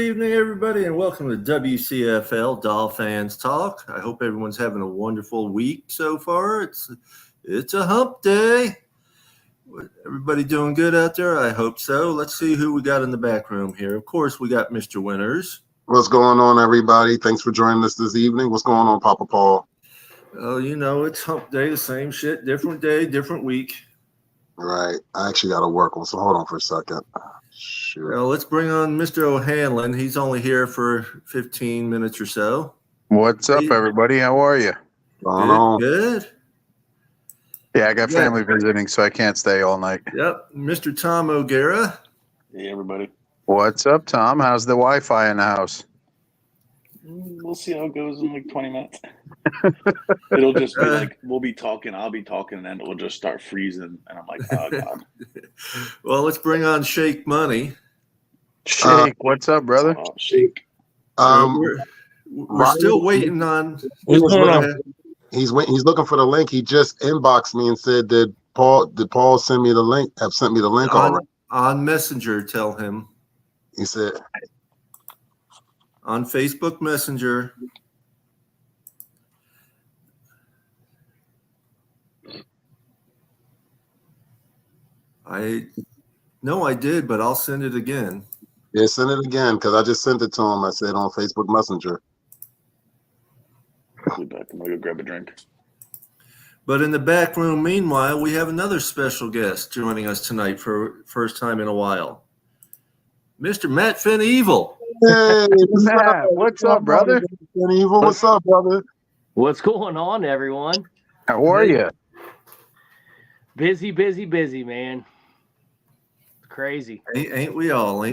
evening, everybody, and welcome to WCFL DolFans Talk. I hope everyone's having a wonderful week so far. It's a hump day. Everybody doing good out there? I hope so. Let's see who we got in the back room here. Of course, we got Mr. Winters. What's going on, everybody? Thanks for joining us this evening. What's going on, Papa Paul? Oh, it's hump day, the same shit, different day, different week. Right. I actually got to work on, so hold on for a second. Shoot. Well, let's bring on Mr. O'Hanlon. He's only here for 15 minutes or so. What's up, everybody? How are you? Good. Yeah, I got family visiting, so I can't stay all night. Yep. Mr. Tom O'Gara. Hey, everybody. What's up, Tom? How's the Wi-Fi in the house? We'll see how it goes in like 20 minutes. It'll just be like, we'll be talking, I'll be talking, and then it'll just start freezing. And I'm like, oh, God. Well, let's bring on Shake Money. Shake, what's up, brother? Shake. We're still waiting on. He's looking for the link. He just inboxed me and said, Did Paul send me the link? Have sent me the link already? On Messenger, tell him. He said on Facebook Messenger. I did, but I'll send it again. Yeah, send it again because I just sent it to him. I said on Facebook Messenger. I'll be back. I'm gonna go grab a drink. But in the back room, meanwhile, we have another special guest joining us tonight for first time in a while. Mr. Matt Finn-Evil. Hey, Matt, what's up, brother? Finn-Evil, what's up, brother? What's going on, everyone? How are you? Busy, man. Crazy. Ain't we all?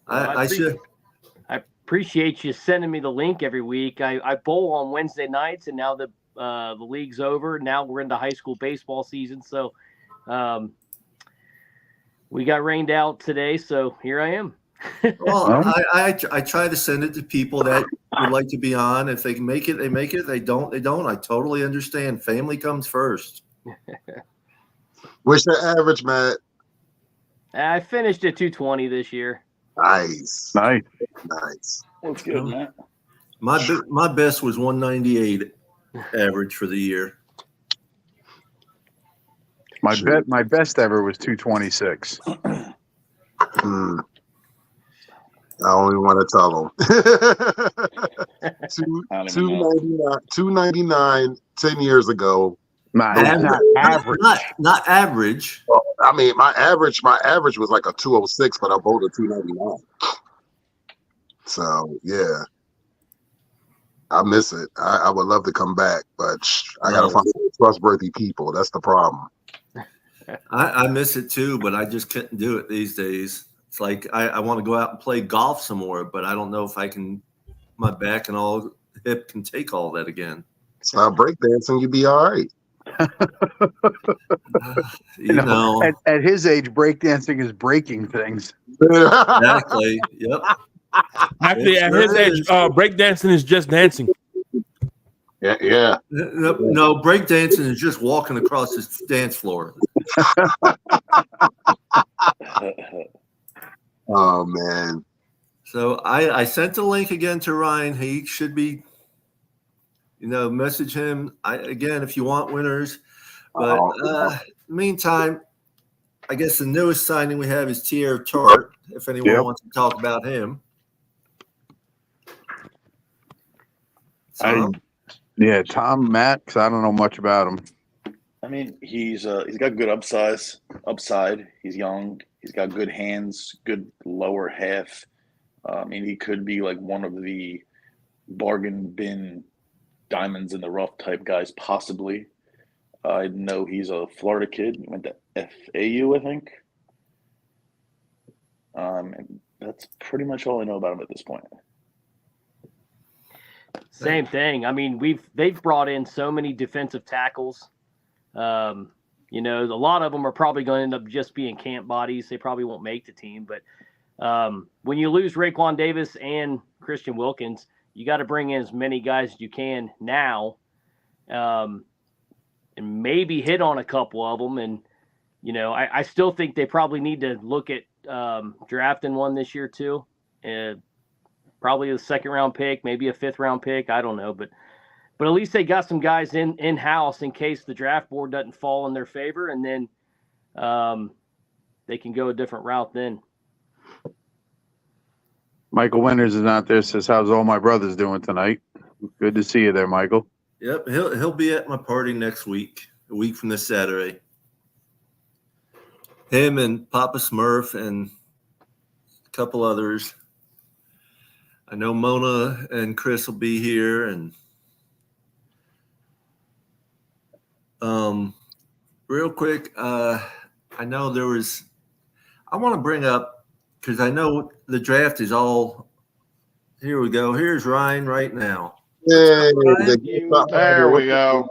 I appreciate you sending me the link every week. I bowl on Wednesday nights, and now the league's over. Now we're into high school baseball season, so we got rained out today, so here I am. Well, I try to send it to people that would like to be on. If they can make it, they make it. They don't. I totally understand. Family comes first. What's your average, Matt? I finished at 220 this year. Nice. That's good, Matt. My best was 198 average for the year. My best ever was 226. I don't even want to tell them. 299 10 years ago. Not average. Not average. Well, I mean, my average was like a 206, but I voted 299. So yeah, I miss it. I would love to come back, but I gotta find trustworthy people. That's the problem. I miss it too, but I just couldn't do it these days. It's like I want to go out and play golf some more, but I don't know if I can. My back and all hip can take all that again. Stop breakdancing, you'll be all right. At his age, breakdancing is breaking things. Exactly. Yep. Actually, at his age, breakdancing is just dancing. Yeah. No, breakdancing is just walking across this dance floor. Oh man. So I sent the link again to Ryan. He should be, message him. Again, if you want winners. But meantime, I guess the newest signing we have is Tierre Tart, if anyone wants to talk about him. Tom, Matt, because I don't know much about him. I mean, he's got good upside. He's young. He's got good hands, good lower half. I mean, he could be like one of the bargain bin diamonds in the rough type guys, possibly. I know he's a Florida kid. He went to FAU, I think. And that's pretty much all I know about him at this point. Same thing. I mean, they've brought in so many defensive tackles. A lot of them are probably going to end up just being camp bodies. They probably won't make the team. But when you lose Raekwon Davis and Christian Wilkins, you got to bring in as many guys as you can now, and maybe hit on a couple of them. And I still think they probably need to look at drafting one this year too. Probably a 2nd-round pick, maybe a 5th-round pick. I don't know, but at least they got some guys in house in case the draft board doesn't fall in their favor, and then they can go a different route then. Michael Winters is not there. Says, "How's all my brothers doing tonight?" Good to see you there, Michael. Yep, he'll be at my party next week, a week from this Saturday. Him and Papa Smurf and a couple others. I know Mona and Chris will be here, and real quick, I know there was. I want to bring up because I know the draft is all. Here we go. Here's Ryan right now. Hey, there we go.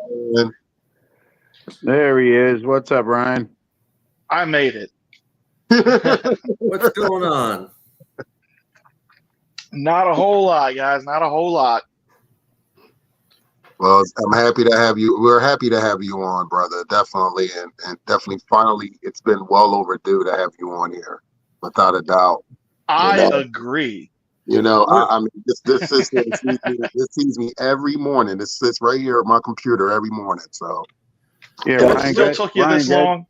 There he is. What's up, Ryan? I made it. What's going on? Not a whole lot, guys. Not a whole lot. Well, I'm happy to have you. We're happy to have you on, brother. Definitely, and definitely. Finally, it's been well overdue to have you on here, without a doubt. I agree. You know, I mean, this system sees me every morning. This sits right here at my computer every morning. So, Yeah, It Ryan, still took you this long.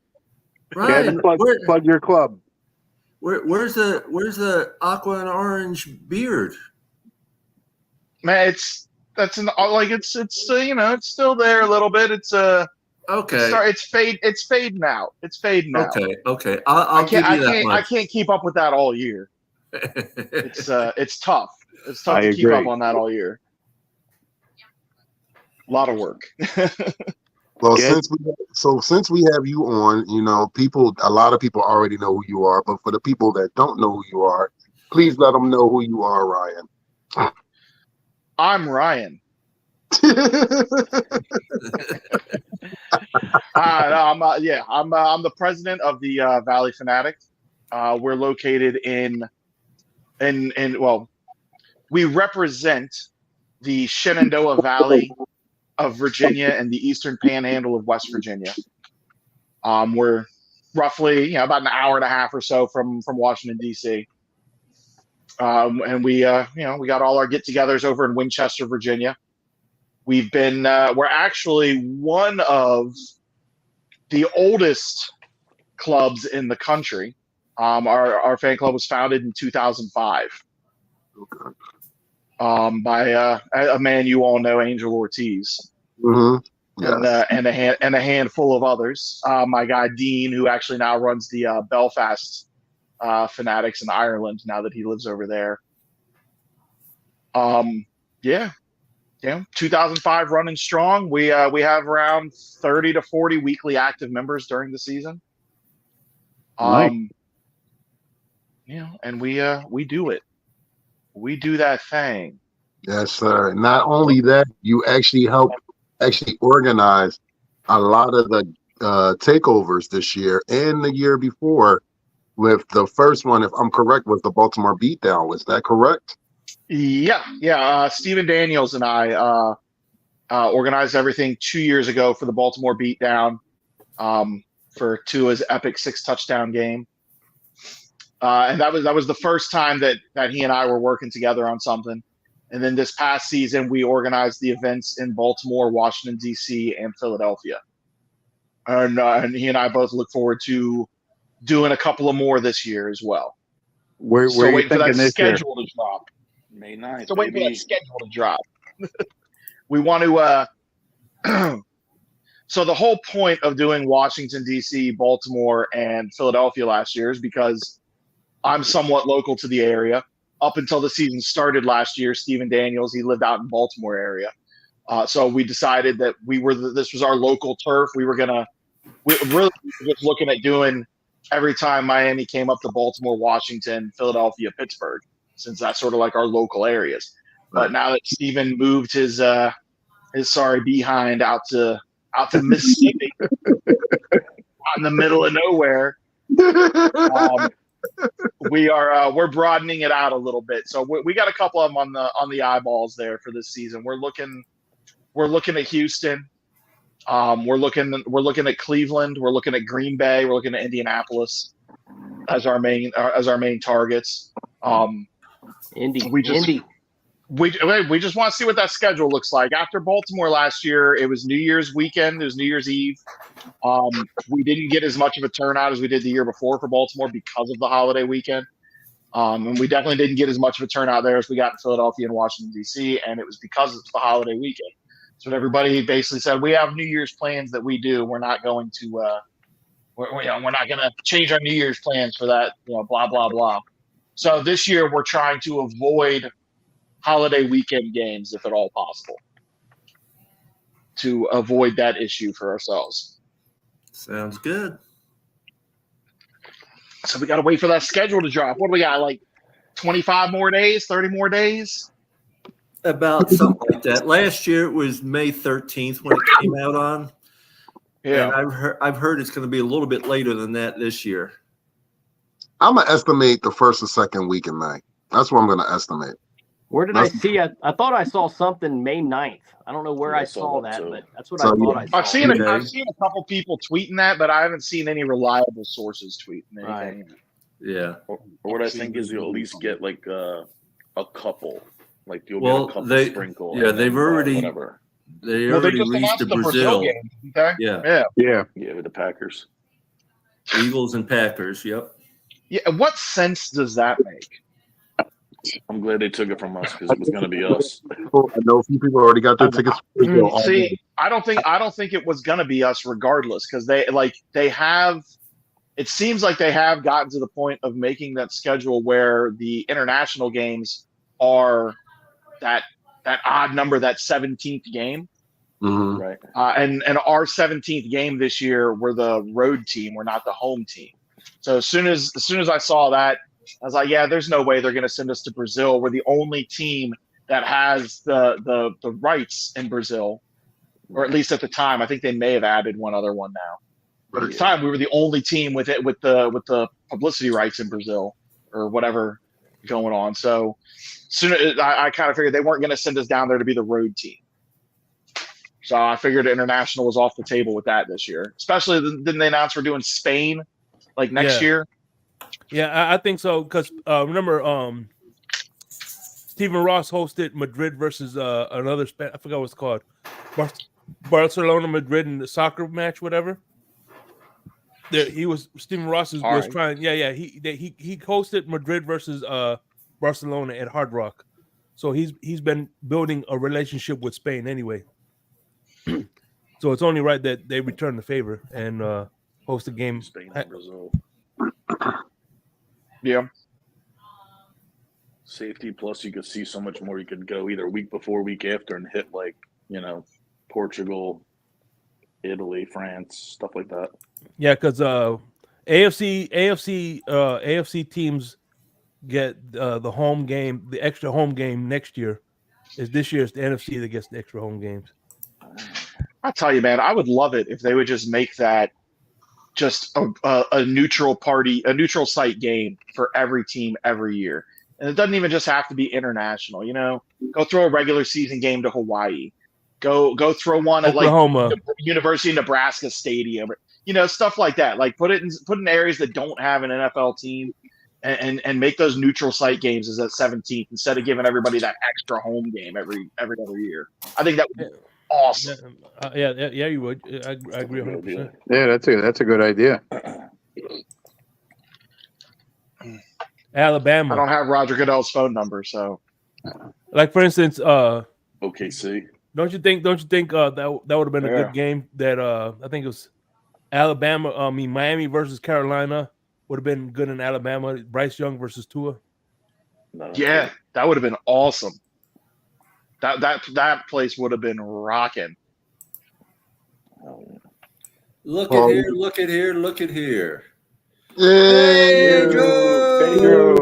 Ryan, plug your club. where's the aqua and orange beard? Man, it's you know, it's still there a little bit. It's Okay. it's fading out. It's fading out. Okay. I'll give you that much. I can't keep up with that all year. It's tough. It's tough I to keep agree. up on that all year. A lot of work. well, Yeah. since we have you on, you know, a lot of people already know who you are, but for the people that don't know who you are, please let them know who you are, Ryan. I'm Ryan. I'm the president of the Valley Fanatic. We're located in we represent the Shenandoah Valley of Virginia and the Eastern Panhandle of West Virginia. We're roughly about an hour and a half or so from Washington D.C. And we got all our get-togethers over in Winchester, Virginia. We've been we're actually one of the oldest clubs in the country. Our fan club was founded in 2005 by a man you all know, Angel Ortiz, Yes. and a handful of others. My guy Dean, who actually now runs the Belfast Fanatics in Ireland, now that he lives over there. 2005 running strong. We have around 30 to 40 weekly active members during the season. Nice. And we do it. We do that thing. Yes, sir. Not only that, you actually helped organize a lot of the takeovers this year and the year before. With the first one, if I'm correct, was the Baltimore Beatdown. Was that correct? Yeah. Stephen Daniels and I organized everything 2 years ago for the Baltimore Beatdown, for Tua's epic 6-touchdown game. And that was the first time that he and I were working together on something. And then this past season, we organized the events in Baltimore, Washington, D.C., and Philadelphia. And he and I both look forward to doing a couple of more this year as well. Where So are you waiting for that thinking this year? schedule to drop. May 9th. So waiting for that baby. schedule to drop. We want to. So the whole point of doing Washington, D.C., Baltimore, and Philadelphia last year is because I'm somewhat local to the area. Up until the season started last year, Stephen Daniels, he lived out in Baltimore area. So we decided that this was our local turf. We were really just looking at doing every time Miami came up to Baltimore, Washington, Philadelphia, Pittsburgh, since that's sort of like our local areas. But now that Stephen moved his sorry behind out to Mississippi, out in the middle of nowhere, we're broadening it out a little bit. So we got a couple of them on the eyeballs there for this season. We're looking at Houston. We're looking at Cleveland. We're looking at Green Bay. We're looking at Indianapolis. as our main targets. Indy. We just want to see what that schedule looks like. After Baltimore last year, it was New Year's weekend. It was New Year's Eve. We didn't get as much of a turnout as we did the year before for Baltimore because of the holiday weekend. And we definitely didn't get as much of a turnout there as we got in Philadelphia and Washington, D.C., and it was because it's the holiday weekend. So everybody basically said, we have New Year's plans that we do. We're not going to we're not going to change our New Year's plans for that, blah, blah, blah. So this year we're trying to avoid holiday weekend games if at all possible to avoid that issue for ourselves. Sounds good. So we got to wait for that schedule to drop. What do we got, like 25 more days, 30 more days? About something like that. Last year it was May 13th when it came out on. Yeah. And I've heard it's going to be a little bit later than that this year. I'm gonna estimate the first or second week in May. That's what I'm gonna estimate. Where did I see it? I thought I saw something May 9th. I don't know where I saw that, but that's what I thought I saw. I've seen a couple people tweeting that, but I haven't seen any reliable sources tweeting anything. Right. Yeah. Or what I think is you'll at least get like a couple. Like you'll get a couple sprinkle. Yeah, they've already whatever. They already reached to Brazil. Game, okay? Yeah. Yeah, with the Packers. Eagles and Packers, yep. Yeah, what sense does that make? I'm glad they took it from us because it was going to be us. I know a few people already got their tickets. See, I don't think it was going to be us regardless because they have. It seems like they have gotten to the point of making that schedule where the international games are that odd number, that 17th game. Mm-hmm. Right. And our 17th game this year, we're the road team. We're not the home team. So as soon as I saw that, I was like, yeah, there's no way they're going to send us to Brazil. We're the only team that has the rights in Brazil, or at least at the time. I think they may have added one other one now. But at the time, we were the only team with the publicity rights in Brazil or whatever going on. So soon I kind of figured they weren't going to send us down there to be the road team. So I figured international was off the table with that this year. Especially didn't they announce we're doing Spain like next year? Yeah, I think so. Because remember, Stephen Ross hosted Madrid versus another. I forgot what it's called, Barcelona Madrid in the soccer match, whatever. Stephen Ross was trying. Yeah. He hosted Madrid versus Barcelona at Hard Rock, so he's been building a relationship with Spain anyway. So it's only right that they return the favor and host a game. Spain and Brazil. Yeah. Safety plus you could see so much more. You could go either week before, week after, and hit like Portugal, Italy, France, stuff like that. Yeah, because AFC teams get the home game, the extra home game next year. This year it's the NFC that gets the extra home games. I'll tell you, man, I would love it if they would just make that just a neutral site game for every team every year. And it doesn't even just have to be international, Go throw a regular season game to Hawaii. Go throw one Oklahoma. At like University of Nebraska Stadium, stuff like that. Like put it in areas that don't have an NFL team and make those neutral site games as that 17th instead of giving everybody that extra home game every other year. I think that would be awesome. Yeah, you would. I agree 100%. Yeah, that's a good idea. Alabama. I don't have Roger Goodell's phone number, so. Like for instance, OKC. Don't you think that would have been a good game? That I think it was Miami versus Carolina would have been good in Alabama. Bryce Young versus Tua. Yeah, that would have been awesome. That place would have been rocking. Look at here, look at here, look at here. Hey, Joe!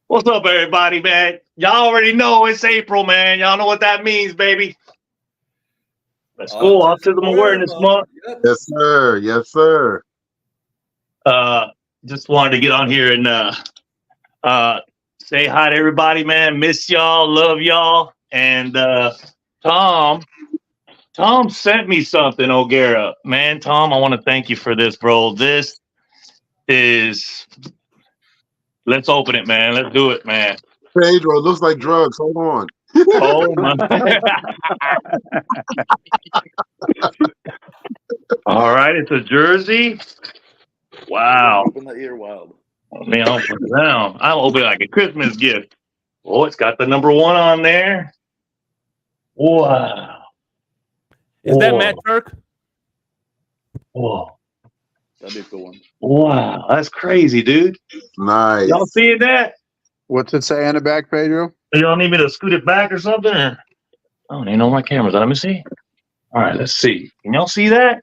What's up, everybody, man? Y'all already know it's April, man. Y'all know what that means, baby. Let's go. Autism Awareness Month. Yes, sir. Yes, sir. Just wanted to get on here and say hi to everybody, man. Miss y'all, love y'all. And Tom sent me something, O'Gara. Man, Tom, I want to thank you for this, bro. This is let's open it, man. Let's do it, man. Pedro, it looks like drugs. Hold on. Oh my. All right, it's a jersey. Wow. Open the ear wild. Man, I'll put it down. I'll open it like a Christmas gift. Oh, it's got the number 1 on there. Wow. Is that Matt Turk? Whoa. That'd be a cool one. Wow, that's crazy, dude. Nice. Y'all seeing that? What's it say on the back, Pedro? Y'all need me to scoot it back or something? Or? I don't even know my camera's on. Let me see. All right, let's see. Can y'all see that?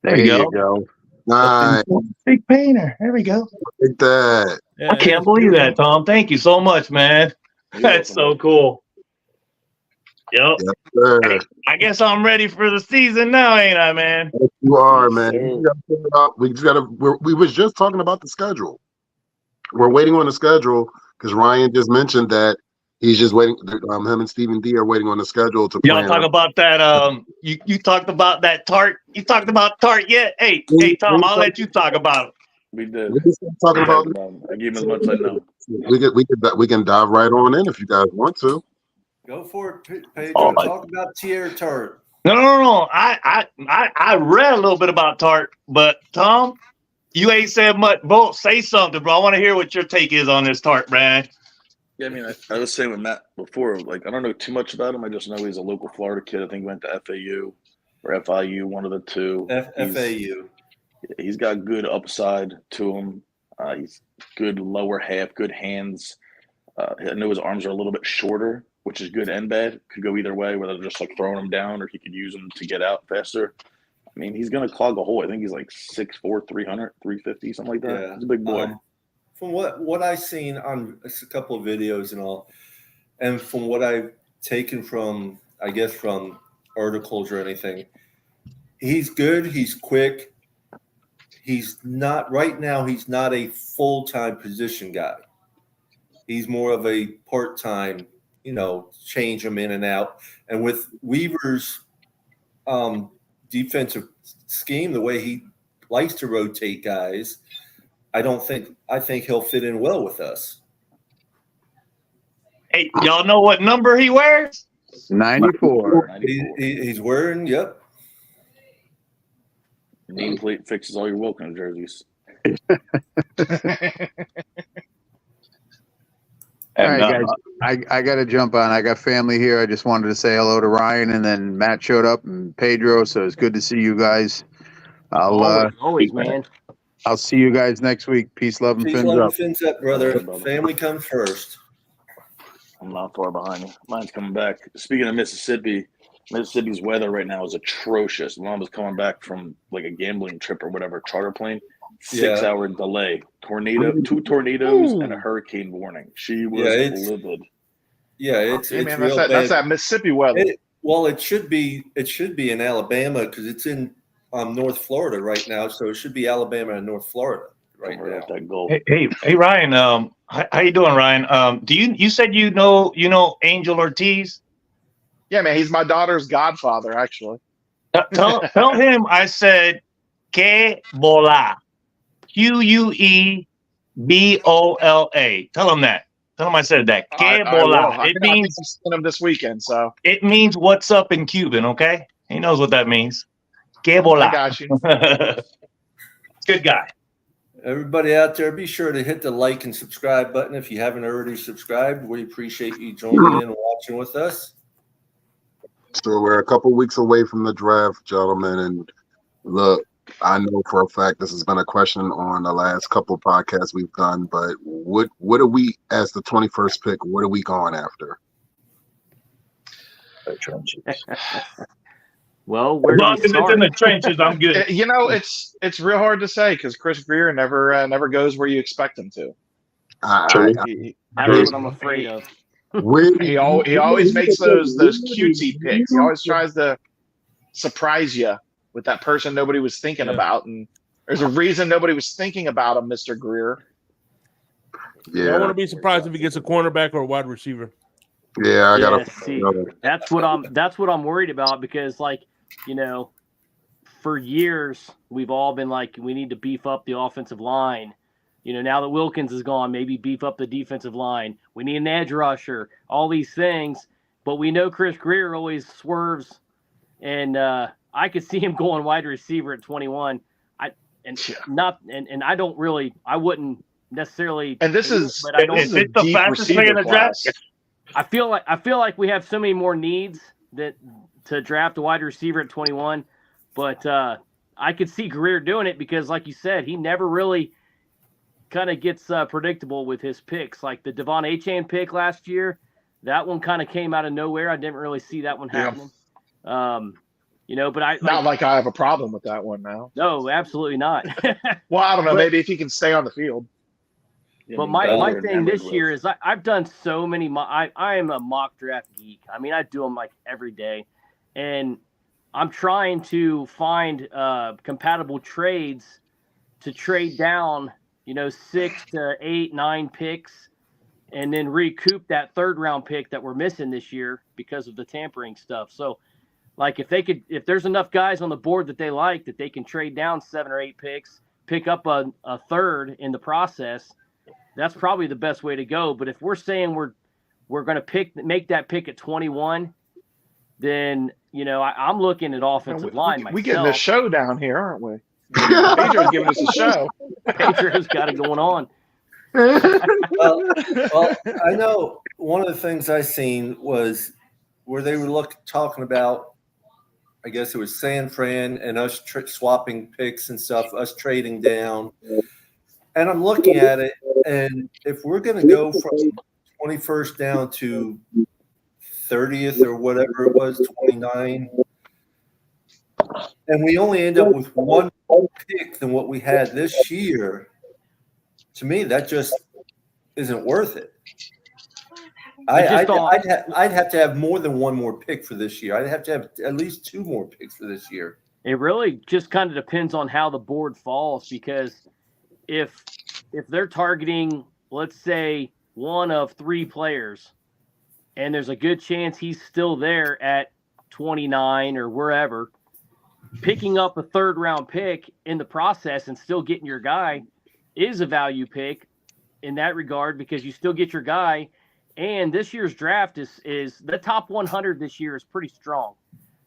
There you go. Nice. Big painter. There we go. Take that. Yeah, I can't believe that, Tom. Thank you so much, man. That's so cool. Yep. Yes, sir. Hey, I guess I'm ready for the season now, ain't I, man? Yes, you are, Yes, man. sir. We gotta figure it out. We just gotta. We was just talking about the schedule. We're waiting on the schedule because Ryan just mentioned that he's just waiting. Him and Stephen D are waiting on the schedule to Y'all plan. talk about that. You talked about that tart. You talked about tart yet? Hey, Tom, I'll let you talk about it. We did. We just talking about. I gave him as much as I know. We can dive right on in if you guys want to. Go for it, Pedro. Oh, my- Talk about Tier Tart. No. I read a little bit about tart, but Tom, you ain't said much. Bo, say something, bro. I want to hear what your take is on this tart, man. Yeah, I mean, I was saying with Matt before, like, I don't know too much about him. I just know he's a local Florida kid. I think he went to FAU or FIU, one of the two. FAU. He's got good upside to him. He's good lower half, good hands. I know his arms are a little bit shorter, which is good and bad. Could go either way, whether just like throwing him down or he could use them to get out faster. I mean, he's going to clog a hole. I think he's like 6'4", 300, 350, something like that. Yeah. He's a big boy. From what I've seen on a couple of videos and all, and from what I've taken from, I guess, from articles or anything, he's good. He's quick. He's not right now. He's not a full-time position guy. He's more of a part-time, change him in and out. And with Weaver's defensive scheme, the way he likes to rotate guys, I think he'll fit in well with us. Hey, y'all know what number he wears? 94. He's wearing, yep. Nameplate fixes all your Wilkins jerseys. All right, guys. I got to jump on. I got family here. I just wanted to say hello to Ryan, and then Matt showed up and Pedro. So it's good to see you guys. Always, man. I'll see you guys next week. Peace, love, and Peace, fins love, up. and fins up, brother. Okay, brother. Family comes first. I'm not far behind you. Mine's coming back. Speaking of Mississippi's weather right now is atrocious. Mom was coming back from like a gambling trip or whatever, charter plane. 6-hour delay. Two tornadoes and a hurricane warning. She was livid. Yeah, it's man, real bad. that's that Mississippi weather. It should be in Alabama because it's in North Florida right now, so it should be Alabama and North Florida right now. That goal. Hey, Ryan. How you doing, Ryan? Do you said you know Angel Ortiz? Yeah, man, he's my daughter's godfather, actually. Tell him I said que bola, QUEBOLA. Tell him that. Tell him I said that. Que bola. I think I'm seeing him this weekend, so it means what's up in Cuban. Okay, he knows what that means. Que bola. I got you. Good guy. Everybody out there, be sure to hit the like and subscribe button if you haven't already subscribed. We appreciate you joining in and watching with us. So we're a couple weeks away from the draft, gentlemen. And look, I know for a fact this has been a question on the last couple podcasts we've done, but what are we, as the 21st pick, what are we going after? Well, where do you It's start? in the trenches, I'm good. It's real hard to say because Chris Greer never goes where you expect him to. That's what I'm afraid of. He always makes those cutesy picks. He always tries to surprise you with that person nobody was thinking about, and there's a reason nobody was thinking about him, Mr. Greer. Yeah, I want to be surprised if he gets a cornerback or a wide receiver. Yeah, I gotta. See, that's what I'm worried about because, for years we've all been like, we need to beef up the offensive line. Now that Wilkins is gone, maybe beef up the defensive line. We need an edge rusher, all these things. But we know Chris Greer always swerves, and I could see him going wide receiver at 21. I wouldn't necessarily. And this is but I don't. Is it the fastest player in the draft? I feel like we have so many more needs to draft a wide receiver at 21, but I could see Greer doing it because, like you said, he never really kind of gets predictable with his picks. Like the Devon Achane pick last year, that one kind of came out of nowhere. I didn't really see that one happening. But not like I have a problem with that one now. No, absolutely not. Well, I don't know. Maybe if he can stay on the field. But my thing this year is I've done so many. I am a mock draft geek. I mean, I do them like every day, and I'm trying to find compatible trades to trade down, 6 to 8, 9 picks, and then recoup that third round pick that we're missing this year because of the tampering stuff. So, like if there's enough guys on the board that they like that they can trade down 7 or 8 picks, pick up a third in the process. That's probably the best way to go. But if we're saying we're going to make that pick at 21, then I'm looking at offensive line myself. We getting a show down here, aren't we? Pedro's giving us a show. Pedro's got it going on. Well, I know one of the things I seen was where they were talking about. I guess it was San Fran and us swapping picks and stuff, us trading down. And I'm looking at it, and if we're going to go from 21st down to 30th or whatever it was, 29, and we only end up with one more pick than what we had this year, to me, that just isn't worth it. I'd have to have more than one more pick for this year. I'd have to have at least 2 more picks for this year. It really just kind of depends on how the board falls, because if they're targeting, let's say, one of 3 players, and there's a good chance he's still there at 29 or wherever, picking up a third round pick in the process and still getting your guy is a value pick in that regard, because you still get your guy. And this year's draft is the top 100 this year is pretty strong.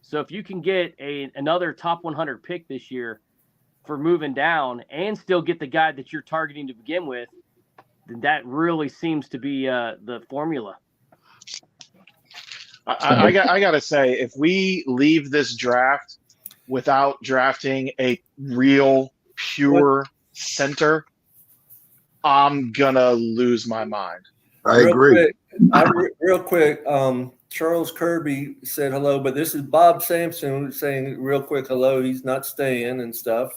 So if you can get another top 100 pick this year for moving down and still get the guy that you're targeting to begin with, then that really seems to be the formula. I got to say, if we leave this draft without drafting a real pure center, I'm going to lose my mind. I agree. Real quick, Charles Kirby said hello, but this is Bob Sampson saying real quick hello. He's not staying and stuff.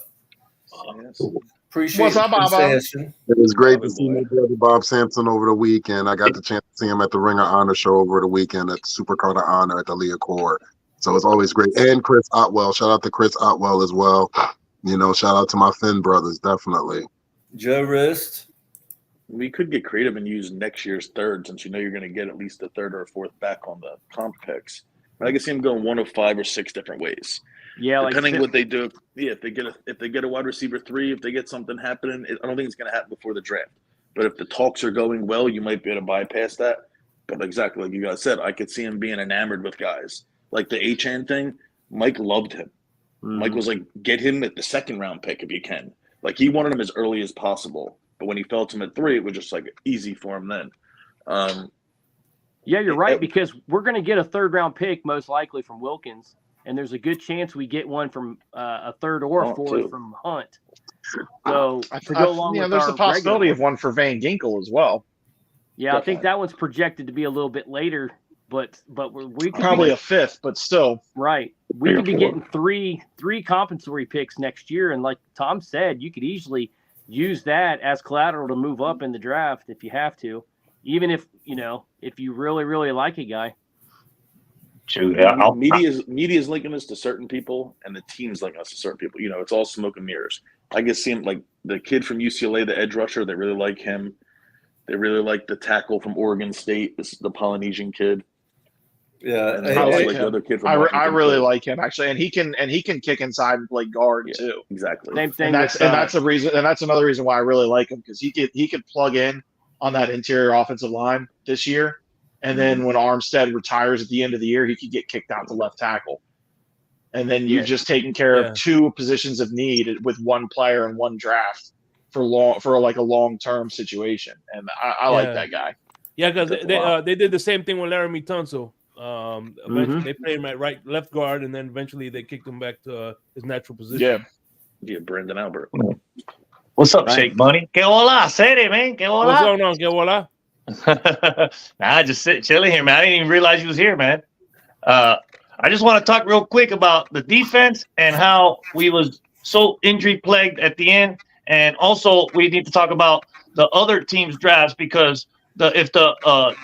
Yes. Appreciate What's up, Bob? It was great to see my brother Bob Sampson over the weekend. I got the chance to see him at the Ring of Honor show over the weekend at Supercard of Honor at the Leah Core. So it's always great. And Chris Otwell. Shout out to Chris Otwell as well. Shout out to my Finn brothers, definitely. Joe Rist. We could get creative and use next year's third, since you're going to get at least a third or a fourth back on the comp picks. But I can see them going 1 of 5 or 6 different ways. Yeah, depending what they do. Yeah, if they get a wide receiver 3, if they get something happening, I don't think it's going to happen before the draft. But if the talks are going well, you might be able to bypass that. But exactly like you guys said, I could see him being enamored with guys like the Achane thing. Mike loved him. Mm-hmm. Mike was like, get him at the 2nd round pick if you can. Like, he wanted him as early as possible. But when he felt him at 3, it was just like easy for him then. Yeah, you're right, because we're going to get a 3rd round pick most likely from Wilkins, and there's a good chance we get one from a 3rd or a 4th from Hunt. So to go along with there's the possibility of one for Van Ginkel as well. Yeah, definitely. I think that one's projected to be a little bit later, but we could probably a 5th, but still right. We could be getting three compensatory picks next year, and like Tom said, you could easily use that as collateral to move up in the draft if you have to, even if you really, really like a guy. Media's linking us to certain people, and the team's linking us to certain people. It's all smoke and mirrors. I can see him, like the kid from UCLA, the edge rusher. They really like him. They really like the tackle from Oregon State, the Polynesian kid. Yeah, And I then also like like the him. other kid from I Washington, really too. like him actually, and he can kick inside and play guard Yeah, too. exactly. Same thing. And that's the reason, and that's another reason why I really like him, because he could plug in on that interior offensive line this year, and then when Armstead retires at the end of the year, he could get kicked out to left tackle, and then you've just taken care of two positions of need with one player and one draft for like a long-term situation, and I like that guy. Yeah, because they did the same thing with Laramie Tunsil. Eventually they played him at left guard, and then eventually they kicked him back to his natural position. Yeah, Brandon Albert. What's up, Shake Money? Que hola, Sede, man. Que hola. What's going on? Que hola. Nah, just sit chilling here, man. I didn't even realize you was here, man. I just want to talk real quick about the defense and how we was so injury plagued at the end, and also we need to talk about the other teams' drafts, because if the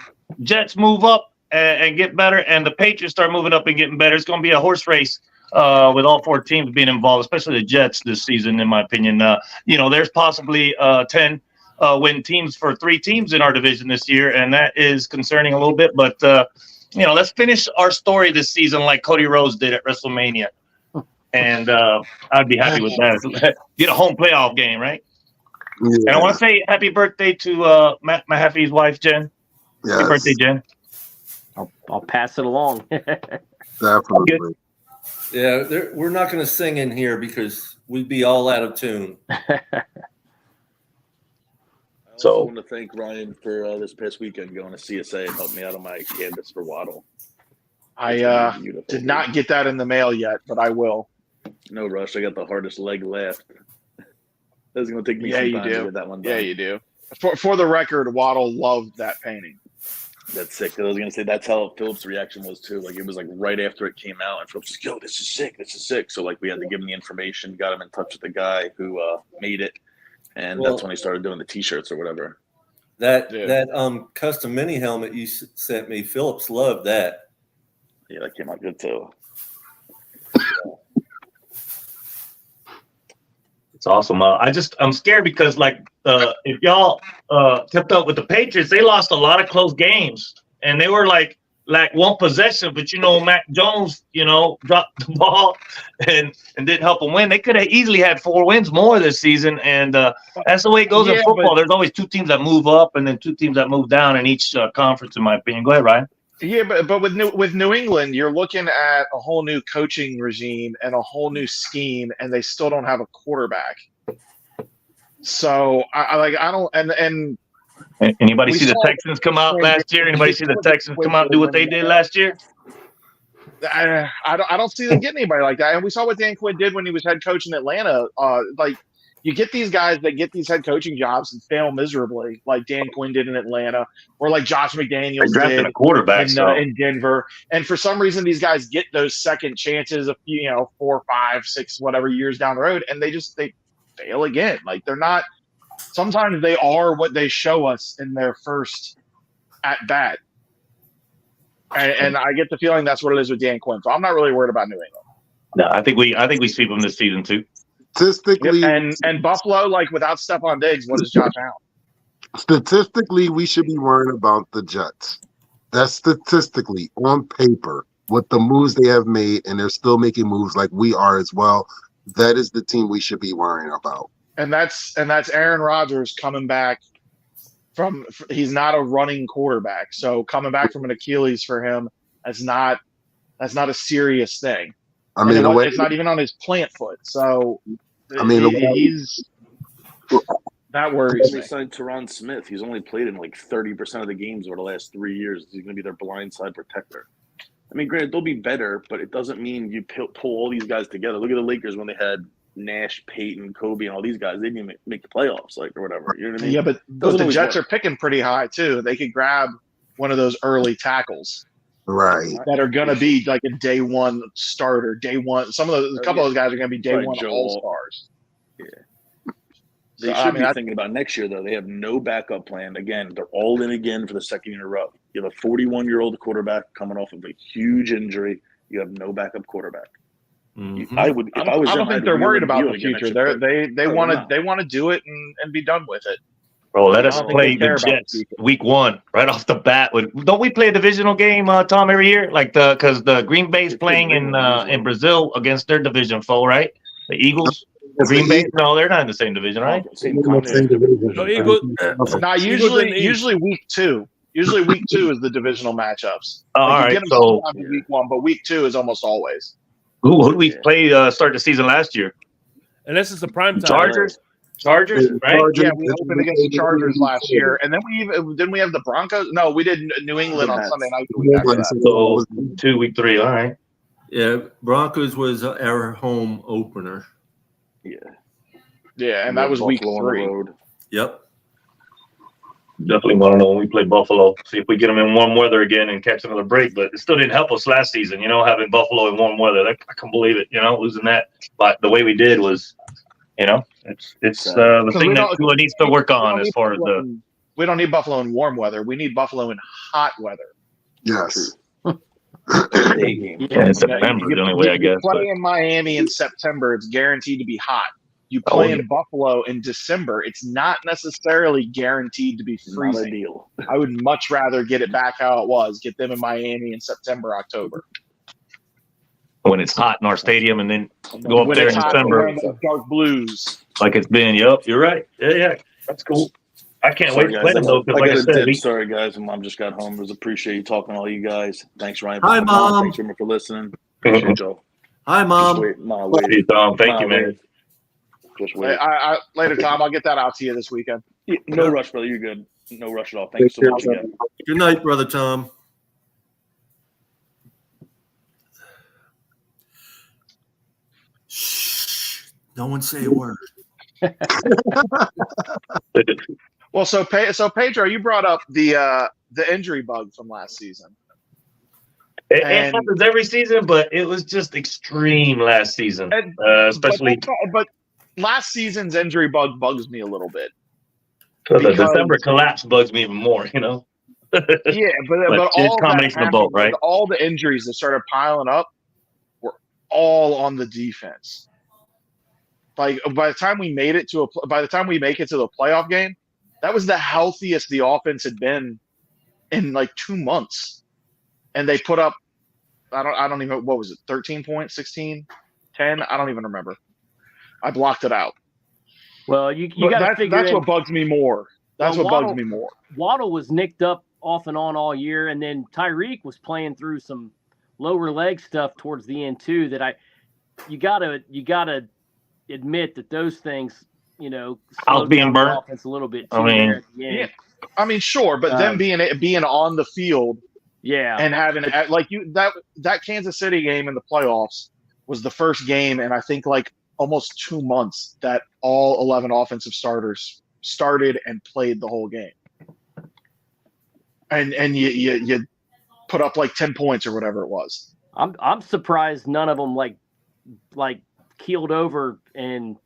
Jets move up and get better, and the Patriots start moving up and getting better, it's going to be a horse race with all four teams being involved, especially the Jets this season, in my opinion. There's possibly 10 win teams for 3 teams in our division this year, and that is concerning a little bit. But, let's finish our story this season like Cody Rhodes did at WrestleMania. And I'd be happy with that. Get a home playoff game, right? Yeah. And I want to say happy birthday to Matt Mahaffey's wife, Jen. Yes. Happy birthday, Jen. I'll pass it along. Definitely. Yeah, we're not going to sing in here because we'd be all out of tune. I also want to thank Ryan for this past weekend going to CSA and helping me out on my canvas for Waddle. I did not get that in the mail yet, but I will. No rush. I got the hardest leg left. That's going to take me some time to get that one done. Yeah, you do. For the record, Waddle loved that painting. That's sick. I was going to say that's how Phillips' reaction was too. Like, it was like right after it came out, and Phillips was like, yo, this is sick. This is sick. So like we had to give him the information, got him in touch with the guy who made it, and that's when he started doing the T-shirts or whatever. That custom mini helmet you sent me, Phillips loved that. Yeah, that came out good too. It's awesome. I'm scared because if y'all kept up with the Patriots, they lost a lot of close games, and they were like one possession. But Mac Jones, dropped the ball and didn't help them win. They could have easily had 4 wins more this season, and that's the way it goes in football. There's always 2 teams that move up and then 2 teams that move down in each conference, in my opinion. Go ahead, Ryan. Yeah, but with New England, you're looking at a whole new coaching regime and a whole new scheme, and they still don't have a quarterback. So Anybody see the Texans come out last year? Anybody see the Texans come out and do what they did last year? I don't see them getting anybody like that. And we saw what Dan Quinn did when he was head coach in Atlanta. You get these guys that get these head coaching jobs and fail miserably, like Dan Quinn did in Atlanta, or like Josh McDaniels did a quarterback in Denver. And for some reason, these guys get those second chances a few, 4, 5, 6, whatever years down the road, and they fail again. Like, they're not. Sometimes they are what they show us in their first at bat, and I get the feeling that's what it is with Dan Quinn. So I'm not really worried about New England. No, I think we sweep them this season too. Statistically, and Buffalo, without Stephon Diggs, what is Josh Allen? Statistically, we should be worrying about the Jets. That's statistically on paper with the moves they have made, and they're still making moves like we are as well. That is the team we should be worrying about. And that's Aaron Rodgers coming back from. He's not a running quarterback, so coming back from an Achilles for him, that's not a serious thing. I mean, it's not even on his plant foot. So, that worries me. They signed Tyron Smith. He's only played in 30% of the games over the last 3 years. He's going to be their blindside protector. I mean, granted, they'll be better, but it doesn't mean you pull all these guys together. Look at the Lakers when they had Nash, Peyton, Kobe, and all these guys. They didn't even make the playoffs, or whatever. You know what I mean? Yeah, but the Jets are picking pretty high too. They could grab one of those early tackles. Right. That are going to be like a day one starter, day one. A couple of those guys are going to be day one all-stars. Yeah. They should be thinking about next year, though. They have no backup plan. Again, they're all in again for the second year in a row. You have a 41-year-old quarterback coming off of a huge injury. You have no backup quarterback. Mm-hmm. I don't think they're worried about the future. They want to do it and be done with it. Bro, let us I don't think play they care the about Jets the week 1 right off the bat. Don't we play a divisional game, Tom, every year? Like because the Green Bay's They play playing in Greenland usually. Brazil against their division foe, right? The Eagles. It's Green the Bay? Eagles. No, they're not in the same division, right? Same They're in the same continent. division. No, Eagles. Now, Eagles in the East. usually week 2. Usually week 2 is the divisional matchups. Oh, Like all you right. get them So sometimes in week 1, but week 2 is almost always. who did we play start the season last year? Unless it's a prime time. Chargers, And right? Chargers, Yeah, we opened against the Chargers last year, and then didn't we have the Broncos? No, we did New England on Nets. Sunday night the week after that. So 2 week 3. All right. Yeah, Broncos was our home opener. Yeah. Yeah, and that was week Buffalo on the 3. road. Yep. Definitely want to know when we play Buffalo. See if we get them in warm weather again and catch another break. But it still didn't help us last season, having Buffalo in warm weather. I can't believe it, losing that. But the way we did was, it's the thing that Tua needs to work on as far as the. We don't need Buffalo in warm weather. We need Buffalo in hot weather. Yes. Day game. Yeah, in September is the only way, I guess. You play in Miami in September, it's guaranteed to be hot. You play in Buffalo in December, it's not necessarily guaranteed to be Not a freezing. deal. I would much rather get it back how it was, get them in Miami in September, October. When it's hot in our stadium and then go up When there it's in hot, December wearing those dark blues. like it's been. Yep, you're right. Yeah, that's cool. I can't wait to play them though. Because like I said, sorry guys, Mom just got home. It was appreciate you talking to all you guys. Thanks, Ryan. Hi, Mom. Thanks, Jimmy, for listening. Appreciate y'all. Hi, Mom. Just wait. Ma, wait. Hey, Tom, thank you, Ma, man. wait. Just wait. Later, Tom. I'll get that out to you this weekend. Yeah, no rush, brother. You're good. No rush at all. Thanks so much again. Good night, Brother Tom. Shh. No one say a word. Well, so Pedro, you brought up the injury bug from last season. It happens every season, but it was just extreme last season, especially. But last season's injury bug bugs me a little bit. The December collapse bugs me even more, Yeah, but it's all a combination of both, right? All the injuries that started piling up all on the defense. Like by the time we make it to the playoff game, that was the healthiest the offense had been in like 2 months, and they put up I don't even, what was it, 13 points, 16, 10? I don't even remember. I blocked it out. Well, you got to figure that's what bugs me more. That's what bugs me more. Waddle was nicked up off and on all year, and then Tyreek was playing through some lower leg stuff towards the end too. That you gotta admit that those things, I was being burnt offense a little bit too. I mean, sure, but them being on the field, and having that Kansas City game in the playoffs was the first game in I think like almost 2 months that all 11 offensive starters started and played the whole game. And you put up like 10 points or whatever it was. I'm surprised none of them like keeled over and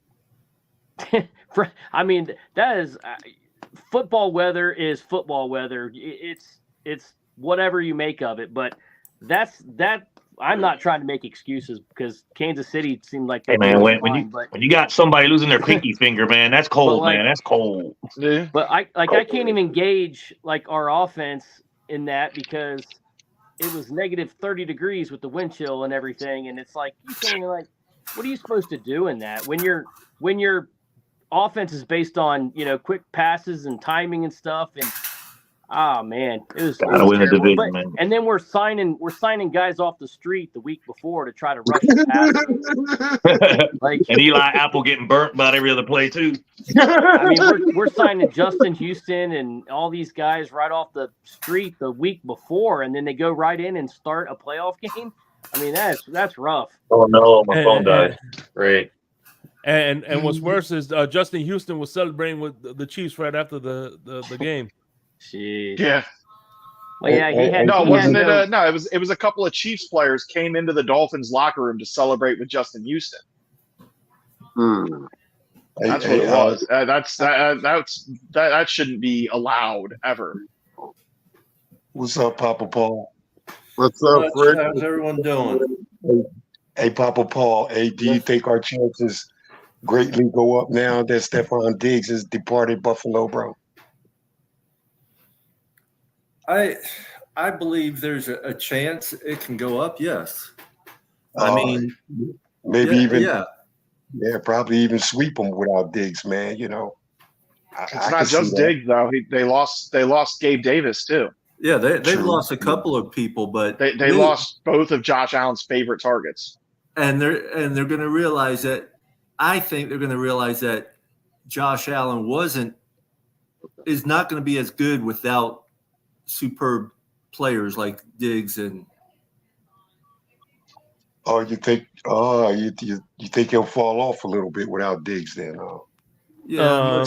I mean that is football weather is football weather. It's whatever you make of it, but that I'm not trying to make excuses because Kansas City seemed like when you got somebody losing their pinky finger, man, that's cold, man. That's cold. Yeah. But I can't even gauge like our offense in that because it was negative 30 degrees with the wind chill and everything, and it's like you can't even what are you supposed to do in that when your offense is based on quick passes and timing and stuff and man, it was gotta win the division, but, man. and then we're signing guys off the street the week before to try to rush the pass. And Eli Apple getting burnt about every other play too. I mean, we're signing Justin Houston and all these guys right off the street the week before, and then they go right in and start a playoff game. I mean, that's rough. Oh no, my phone died. Great. And what's worse is Justin Houston was celebrating with the Chiefs right after the game. Jeez. Yeah. Well, yeah, it was a couple of Chiefs players came into the Dolphins locker room to celebrate with Justin Houston. That's what it was. That shouldn't be allowed ever. What's up, Papa Paul? What's up, Fred? How's everyone doing? Hey, Papa Paul. Hey, do you think our chances greatly go up now that Stephon Diggs has departed Buffalo, bro? I believe there's a chance it can go up. Yes. I mean, maybe yeah. Probably even sweep them without Diggs, man. You know, It's not just Diggs though. They lost Gabe Davis too. Yeah, they've lost a couple of people, but they lost both of Josh Allen's favorite targets. And they're going to realize that. I think they're going to realize that Josh Allen is not going to be as good without superb players like Diggs and. Oh, you think? You think he'll fall off a little bit without Diggs then? Yeah,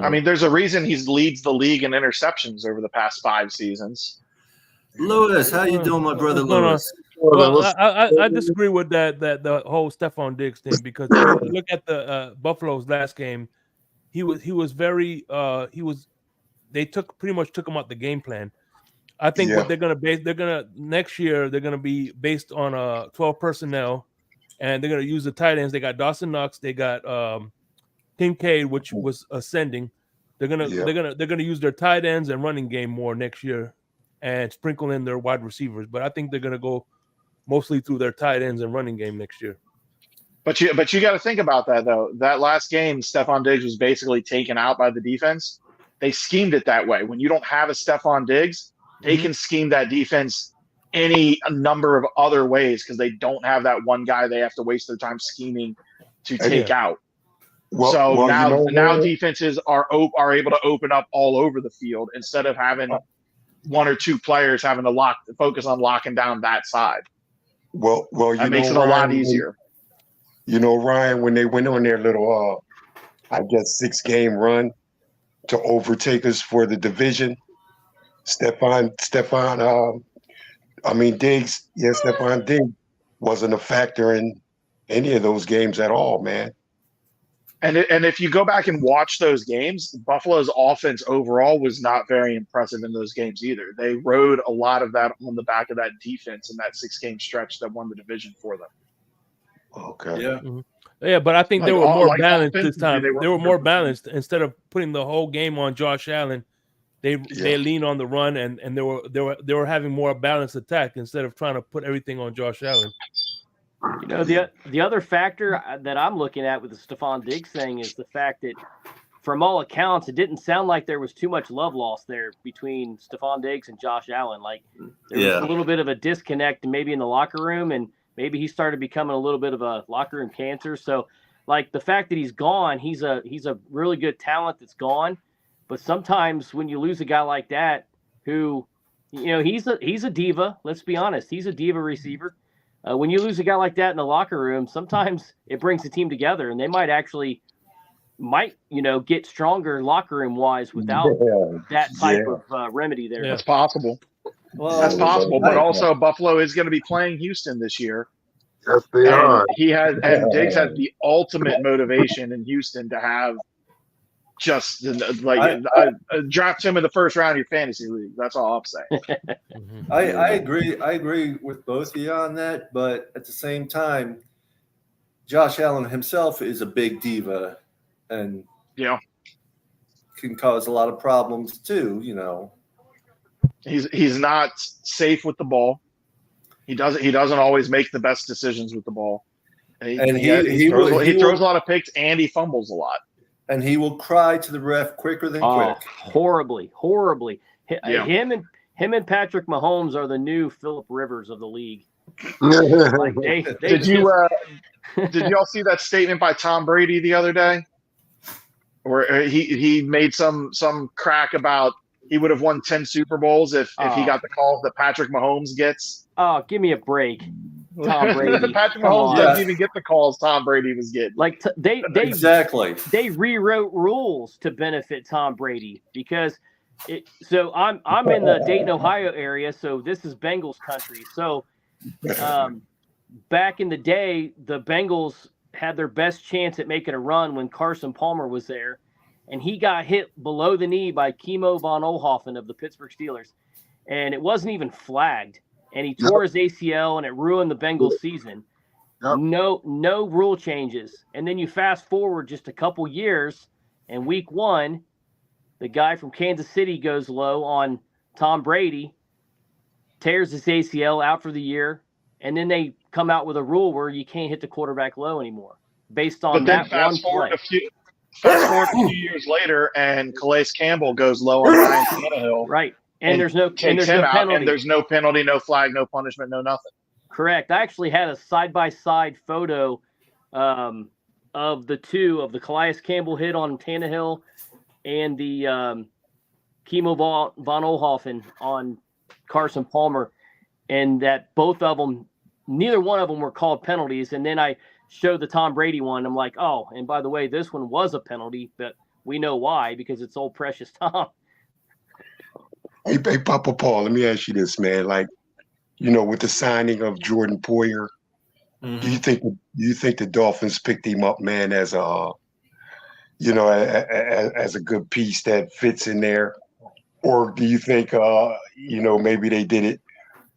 I mean, there's a reason he leads the league in interceptions over the past 5 seasons. Lewis, how you doing, my brother Lewis? Well, I disagree with that the whole Stephon Diggs thing, because if you look at the Buffalo's last game, he was very they pretty much took him out the game plan. I think what next year they're gonna be based on 12 personnel, and they're gonna use the tight ends. They got Dawson Knox, they got Kincaid, which was ascending. They're gonna use their tight ends and running game more next year, and sprinkle in their wide receivers. But I think they're gonna go mostly through their tight ends and running game next year. But you got to think about that though. That last game, Stephon Diggs was basically taken out by the defense. They schemed it that way. When you don't have a Stephon Diggs, they can scheme that defense a number of other ways because they don't have that one guy they have to waste their time scheming to take out. Now defenses are able to open up all over the field instead of having one or two players having to focus on locking down that side. Well, that makes it a lot easier. You know, Ryan, when they went on their little, 6-game run to overtake us for the division, Stephon Diggs wasn't a factor in any of those games at all, man. And if you go back and watch those games, Buffalo's offense overall was not very impressive in those games either. They rode a lot of that on the back of that defense in that 6-game stretch that won the division for them. Okay. Yeah. Mm-hmm. Yeah, but I think they were more balanced this time. They were more balanced. Instead of putting the whole game on Josh Allen, they leaned on the run, and they were having more balanced attack instead of trying to put everything on Josh Allen. You know, the other factor that I'm looking at with the Stephon Diggs thing is the fact that, from all accounts, it didn't sound like there was too much love lost there between Stephon Diggs and Josh Allen. Like, there was a little bit of a disconnect maybe in the locker room, and maybe he started becoming a little bit of a locker room cancer. So, like, the fact that he's gone, he's a really good talent that's gone. But sometimes when you lose a guy like that, who, you know, he's a diva. Let's be honest, he's a diva receiver. When you lose a guy like that in the locker room, sometimes it brings the team together, and they might get stronger locker room wise without that type of remedy there. That's possible. Well, that's possible, but also Buffalo is going to be playing Houston this year. Yes, they are. And Diggs has the ultimate motivation in Houston to have just draft him in the first round of your fantasy league. That's all I'm saying. I agree. I agree with both of you on that, but at the same time, Josh Allen himself is a big diva, and can cause a lot of problems too. You know, he's not safe with the ball. He doesn't always make the best decisions with the ball, and he throws a lot of picks and he fumbles a lot. And he will cry to the ref quicker than quick. Horribly. Him and Patrick Mahomes are the new Phillip Rivers of the league. Like did y'all see that statement by Tom Brady the other day, where he made some crack about he would have won 10 Super Bowls if he got the calls that Patrick Mahomes gets? Oh, give me a break. Tom Brady. Patrick Mahomes doesn't even get the calls Tom Brady was getting. Like they rewrote rules to benefit Tom Brady because so I'm in the Dayton, Ohio area, so this is Bengals country. So back in the day, the Bengals had their best chance at making a run when Carson Palmer was there, and he got hit below the knee by Kimo von Oelhoffen of the Pittsburgh Steelers, and it wasn't even flagged. And he tore his ACL, and it ruined the Bengals season. Yep. No rule changes. And then you fast forward just a couple years, and week 1, the guy from Kansas City goes low on Tom Brady tears his ACL out for the year, and then they come out with a rule where you can't hit the quarterback low anymore based on that one play. Fast forward a few years later, and Calais Campbell goes low on Ryan Tannehill. Right. And there's no penalty. And there's no penalty, no flag, no punishment, no nothing. Correct. I actually had a side-by-side photo of the Calais Campbell hit on Tannehill and the Kimo von Oelhoffen on Carson Palmer, and that both of them, neither one of them were called penalties. And then I showed the Tom Brady one. I'm like, oh, and by the way, this one was a penalty, but we know why, because it's old precious Tom. Hey, Papa Paul, let me ask you this, man. Like, with the signing of Jordan Poyer, do you think the Dolphins picked him up, man, as a as a good piece that fits in there, or do you think maybe they did it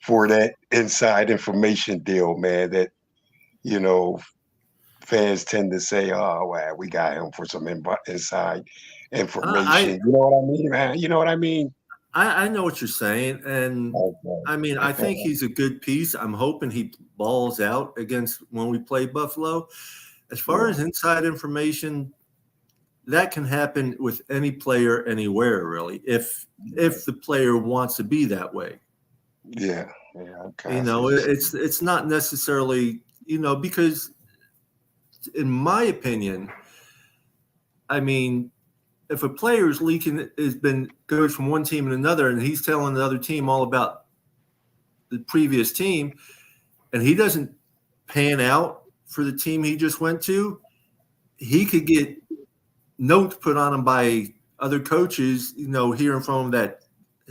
for that inside information deal, man? That fans tend to say, "Oh, well, we got him for some inside information." You know what I mean, man? You know what I mean? I know what you're saying, and I mean, I think he's a good piece. I'm hoping he balls out against when we play Buffalo. As far as inside information, that can happen with any player anywhere, really, if the player wants to be that way. Yeah. Okay. It's not necessarily, because in my opinion, I mean, if a player is leaking, goes from one team to another, and he's telling the other team all about the previous team, and he doesn't pan out for the team he just went to, he could get notes put on him by other coaches, hearing from him that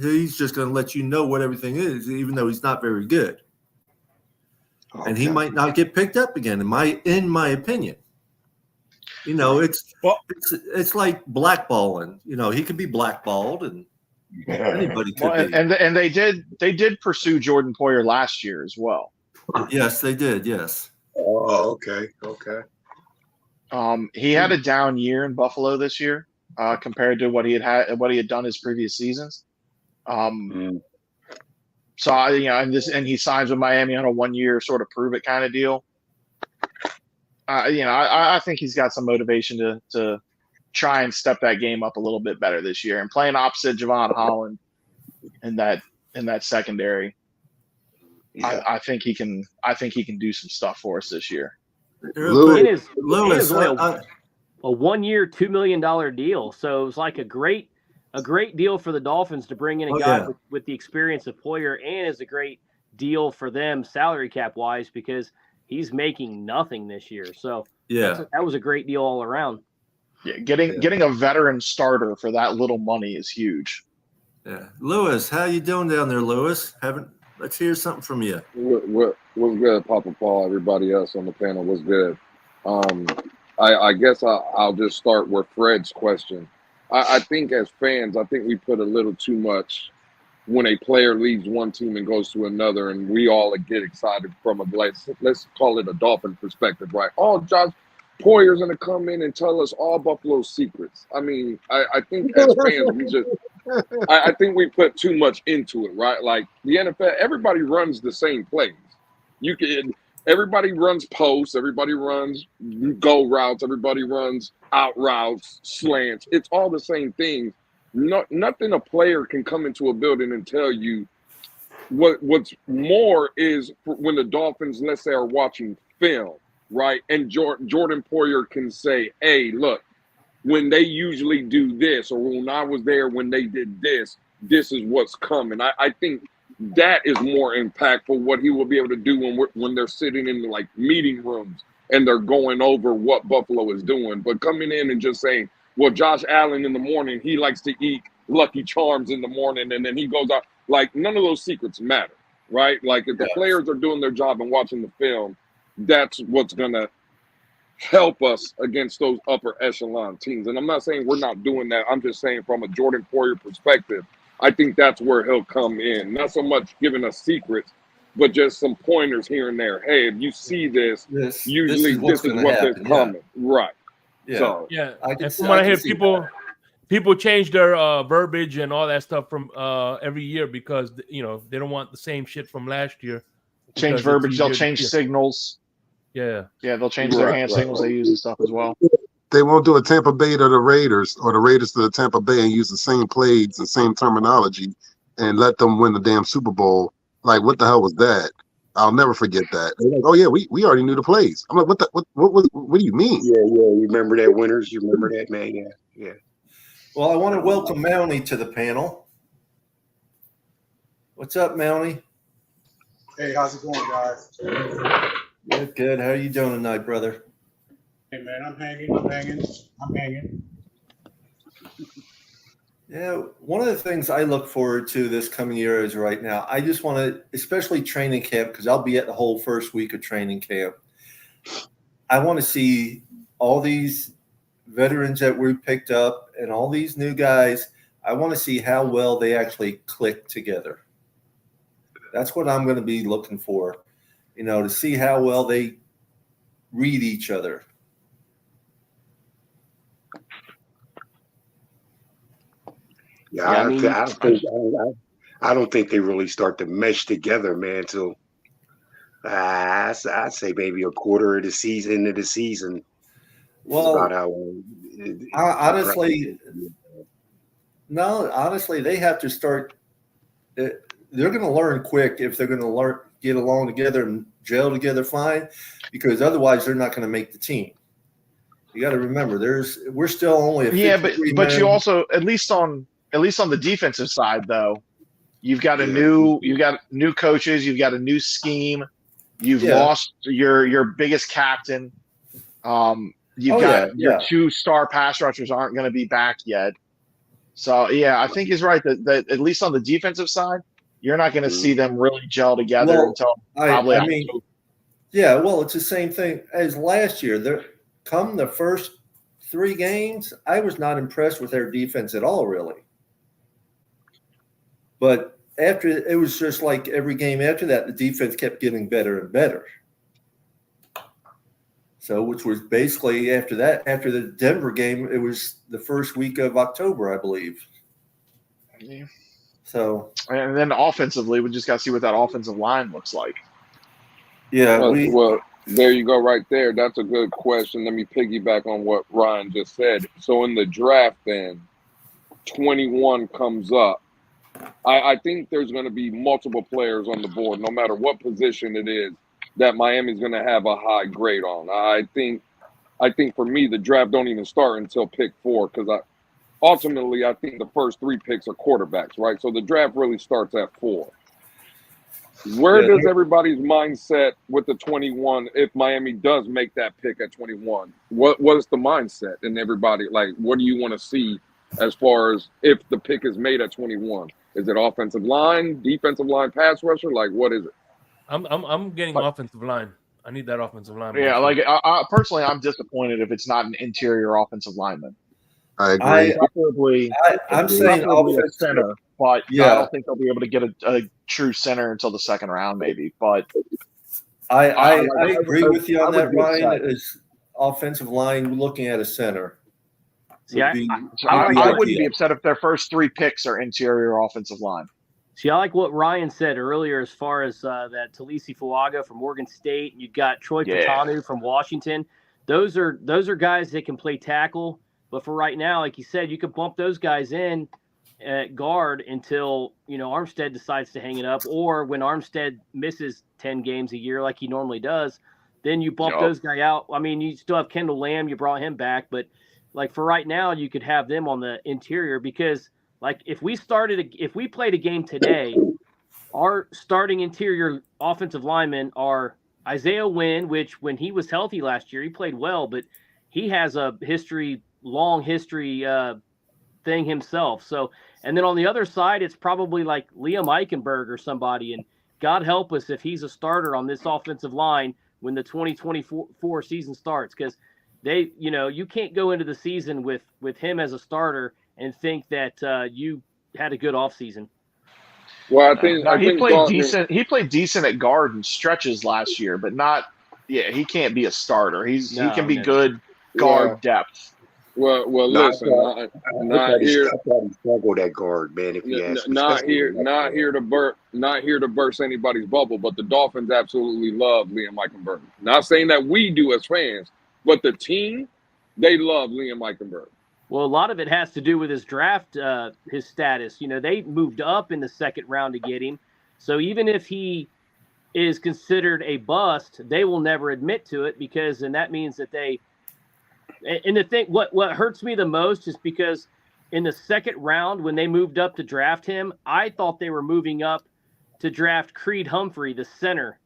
he's just going to let you know what everything is, even though he's not very good. Okay. And he might not get picked up again, in my opinion. It's like blackballing. He could be blackballed, and anybody could be. And they did pursue Jordan Poyer last year as well. Yes, they did. Yes. Oh, okay. He had a down year in Buffalo this year compared to what he had done his previous seasons. So and he signs with Miami on a 1-year sort of prove it kind of deal. I think he's got some motivation to try and step that game up a little bit better this year, and playing opposite Javon Holland in that secondary. Yeah. I think he can do some stuff for us this year. It is only a 1-year, $2 million deal. So it was like a great deal for the Dolphins to bring in a guy with the experience of Poyer, and is a great deal for them salary cap wise, because he's making nothing this year. So that was a great deal all around. Yeah, getting a veteran starter for that little money is huge. Yeah, Lewis, how you doing down there, Lewis? Let's hear something from you. What's good, Papa Paul? Everybody else on the panel was good. I guess I'll just start with Fred's question. I think as fans, I think we put a little too much when a player leaves one team and goes to another, and we all get excited from let's call it a Dolphin perspective, right? Oh, Josh Poyer's going to come in and tell us all Buffalo's secrets. I mean, I think as fans, I think we put too much into it, right? Like the NFL, everybody runs the same plays. Everybody runs posts, everybody runs go routes, everybody runs out routes, slants. It's all the same thing. Nothing a player can come into a building and tell you. What's more is when the Dolphins, let's say, are watching film, right? And Jordan Poyer can say, hey, look, when they usually do this, or when I was there when they did this, this is what's coming. I think that is more impactful, what he will be able to do when they're sitting in like meeting rooms and they're going over what Buffalo is doing. But coming in and just saying, well, Josh Allen in the morning, he likes to eat Lucky Charms in the morning, and then he goes out. Like, none of those secrets matter, right? Like, if the players are doing their job and watching the film, that's what's going to help us against those upper echelon teams. And I'm not saying we're not doing that. I'm just saying from a Jordan Poyer perspective, I think that's where he'll come in. Not so much giving us secrets, but just some pointers here and there. Hey, if you see this usually this is what's coming. Right. Yeah. So, yeah. And from what I hear, people people change their verbiage and all that stuff from every year because they don't want the same shit from last year. Change verbiage. They'll change signals. Yeah, they'll change their hand signals they use and stuff as well. They won't do a Tampa Bay to the Raiders or the Raiders to the Tampa Bay and use the same plays, the same terminology, and let them win the damn Super Bowl. Like, what the hell was that? I'll never forget that. They're like, oh yeah, we already knew the plays. I'm like, what do you mean? Yeah. You remember that, winners? You remember that, man? Yeah. Well, I want to welcome Mountie to the panel. What's up, Mountie? Hey, how's it going, guys? Good. How are you doing tonight, brother? Hey, man, I'm hanging. Yeah, one of the things I look forward to this coming year is right now, I just want to, especially training camp, because I'll be at the whole first week of training camp. I want to see all these veterans that we picked up and all these new guys. I want to see how well they actually click together. That's what I'm going to be looking for, to see how well they read each other. Yeah, I don't think they really start to mesh together, man, till I'd say maybe a quarter of the season into the season. Well, about how honestly, they have to start. They're going to learn quick if they're going to get along together and gel together fine, because otherwise they're not going to make the team. You got to remember, we're still only but you also at least on the defensive side though, you've got new coaches, you've got a new scheme, you've lost your biggest captain. You've got your 2 star pass rushers aren't going to be back yet. So I think he's right that at least on the defensive side, you're not going to see them really gel together until probably. It's the same thing as last year. Come the first 3 games, I was not impressed with their defense at all, really. But after, it was just like every game after that, the defense kept getting better and better. So, which was basically after the Denver game, it was the first week of October, I believe. Yeah. So, and then offensively, we just got to see what that offensive line looks like. Yeah. Well, there you go right there. That's a good question. Let me piggyback on what Ryan just said. So in the draft then, 21 comes up. I think there's going to be multiple players on the board, no matter what position it is, that Miami's going to have a high grade on. I think for me, the draft don't even start until pick 4, because ultimately I think the first 3 picks are quarterbacks, right? So the draft really starts at 4. Where does everybody's mindset with the 21, if Miami does make that pick at 21, what is the mindset in everybody? Like, what do you want to see as far as if the pick is made at 21? Is it offensive line, defensive line, pass rusher? Like, what is it? I'm getting offensive line. I need that offensive lineman. Yeah, like I personally, I'm disappointed if it's not an interior offensive lineman. I agree. I'm saying offensive center, but I don't think they'll be able to get a true center until the 2nd round, maybe. But I agree with you on that, Ryan. Is offensive line looking at a center? I wouldn't be upset if their first 3 picks are interior offensive line. See, I like what Ryan said earlier as far as that Talisi Fuaga from Oregon State. You've got Troy Patanu from Washington. Those are guys that can play tackle. But for right now, like you said, you could bump those guys in at guard until, Armstead decides to hang it up, or when Armstead misses 10 games a year like he normally does, then you bump those guys out. I mean, you still have Kendall Lamb. You brought him back. But, like, for right now, you could have them on the interior because, like, if we played a game today, our starting interior offensive linemen are Isaiah Wynn, which when he was healthy last year, he played well, but he has a long history thing himself. So, and then on the other side, it's probably like Liam Eichenberg or somebody. And God help us if he's a starter on this offensive line when the 2024 season starts, because you can't go into the season with him as a starter and think that you had a good offseason. Well, I think he played decent. He played decent at guard and stretches last year, but not. Yeah, he can't be a starter. He can be good guard depth. Well, No, listen, I not here. thought he struggled at guard, man. If you ask me, Not especially here, in the next not here round. to burst anybody's bubble, but the Dolphins absolutely love Liam Eichenberg. Not saying that we do as fans, but the team, they love Liam Eichenberg. Well, a lot of it has to do with his draft, his status. You know, they moved up in the second round to get him. So even if he is considered a bust, they will never admit to it because then that means that they – and the thing, what hurts me the most is because in the second round when they moved up to draft him, I thought they were moving up to draft Creed Humphrey, the center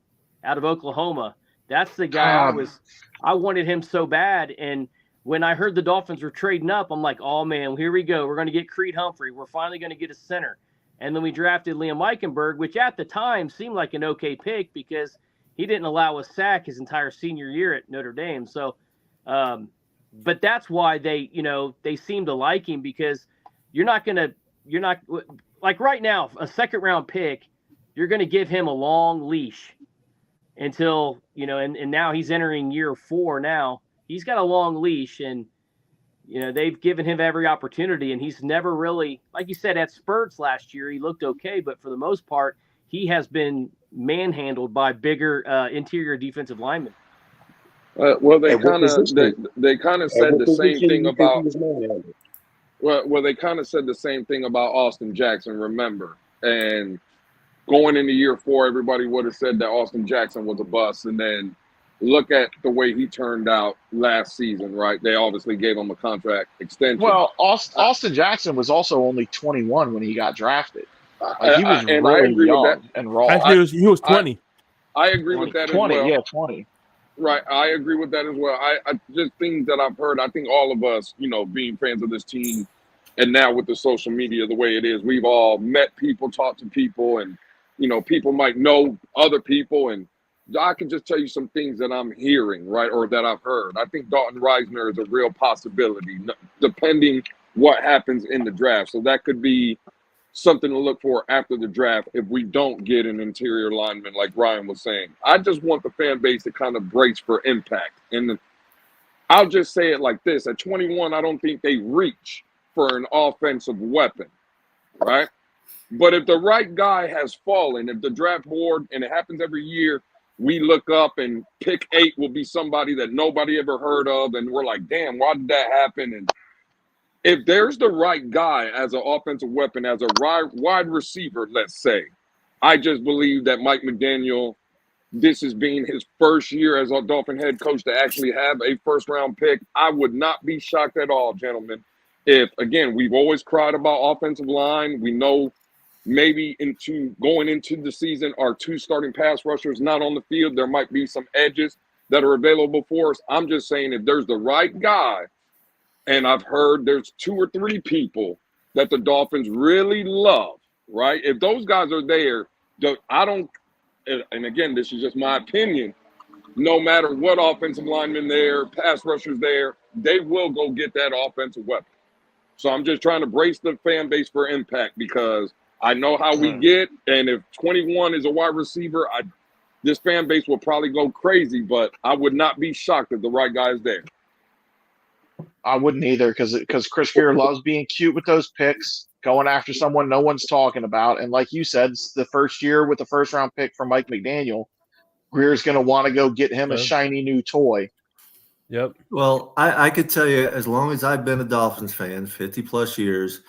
out of Oklahoma. That's the guy I wanted him so bad. And when I heard the Dolphins were trading up, I'm like, oh, man, here we go. We're going to get Creed Humphrey. We're finally going to get a center. And then we drafted Liam Eichenberg, which at the time seemed like an okay pick because he didn't allow a sack his entire senior year at Notre Dame. So, but that's why they seem to like him because you're not like right now, a second round pick, you're going to give him a long leash until, and now he's entering year 4 now. He's got a long leash and, they've given him every opportunity and he's never really, like you said, at spurts last year, he looked okay, but for the most part, he has been manhandled by bigger interior defensive linemen. Well, they kind of said the same thing about. Well, they kind of said the same thing about Austin Jackson. Remember, and going into year 4, everybody would have said that Austin Jackson was a bust, and then look at the way he turned out last season. Right? They obviously gave him a contract extension. Well, Austin Jackson was also only 21 when he got drafted. Like, he was really young and raw. He was 20. I agree with that 20, as well. Yeah, 20. Right, I agree with that as well. I just things that I've heard. I think all of us, being fans of this team, and now with the social media the way it is, we've all met people, talked to people, and people might know other people, and I can just tell you some things that I'm hearing, right, or that I've heard. I think Dalton Reisner is a real possibility, depending what happens in the draft. So that could be something to look for after the draft if we don't get an interior lineman like Ryan was saying. I just want the fan base to kind of brace for impact. And I'll just say it like this. At 21, I don't think they reach for an offensive weapon, right? But if the right guy has fallen, if the draft board, and it happens every year, we look up and pick 8 will be somebody that nobody ever heard of, and we're like, damn, why did that happen? And if there's the right guy as an offensive weapon, as a wide receiver, let's say, I just believe that Mike McDaniel, this is being his first year as a Dolphin head coach to actually have a first-round pick. I would not be shocked at all, gentlemen, if, again, we've always cried about offensive line. We know maybe going into the season, our 2 starting pass rushers not on the field. There might be some edges that are available for us. I'm just saying if there's the right guy, and I've heard there's 2 or 3 people that the Dolphins really love, right? If those guys are there, and again, this is just my opinion, no matter what offensive lineman there, pass rushers there, they will go get that offensive weapon. So I'm just trying to brace the fan base for impact because I know how we get, and if 21 is a wide receiver, this fan base will probably go crazy, but I would not be shocked if the right guy is there. I wouldn't either because Chris Greer loves being cute with those picks, going after someone no one's talking about. And like you said, it's the first year with the first-round pick from Mike McDaniel. Greer's going to want to go get him a shiny new toy. Yep. Well, I could tell you, as long as I've been a Dolphins fan, 50-plus years,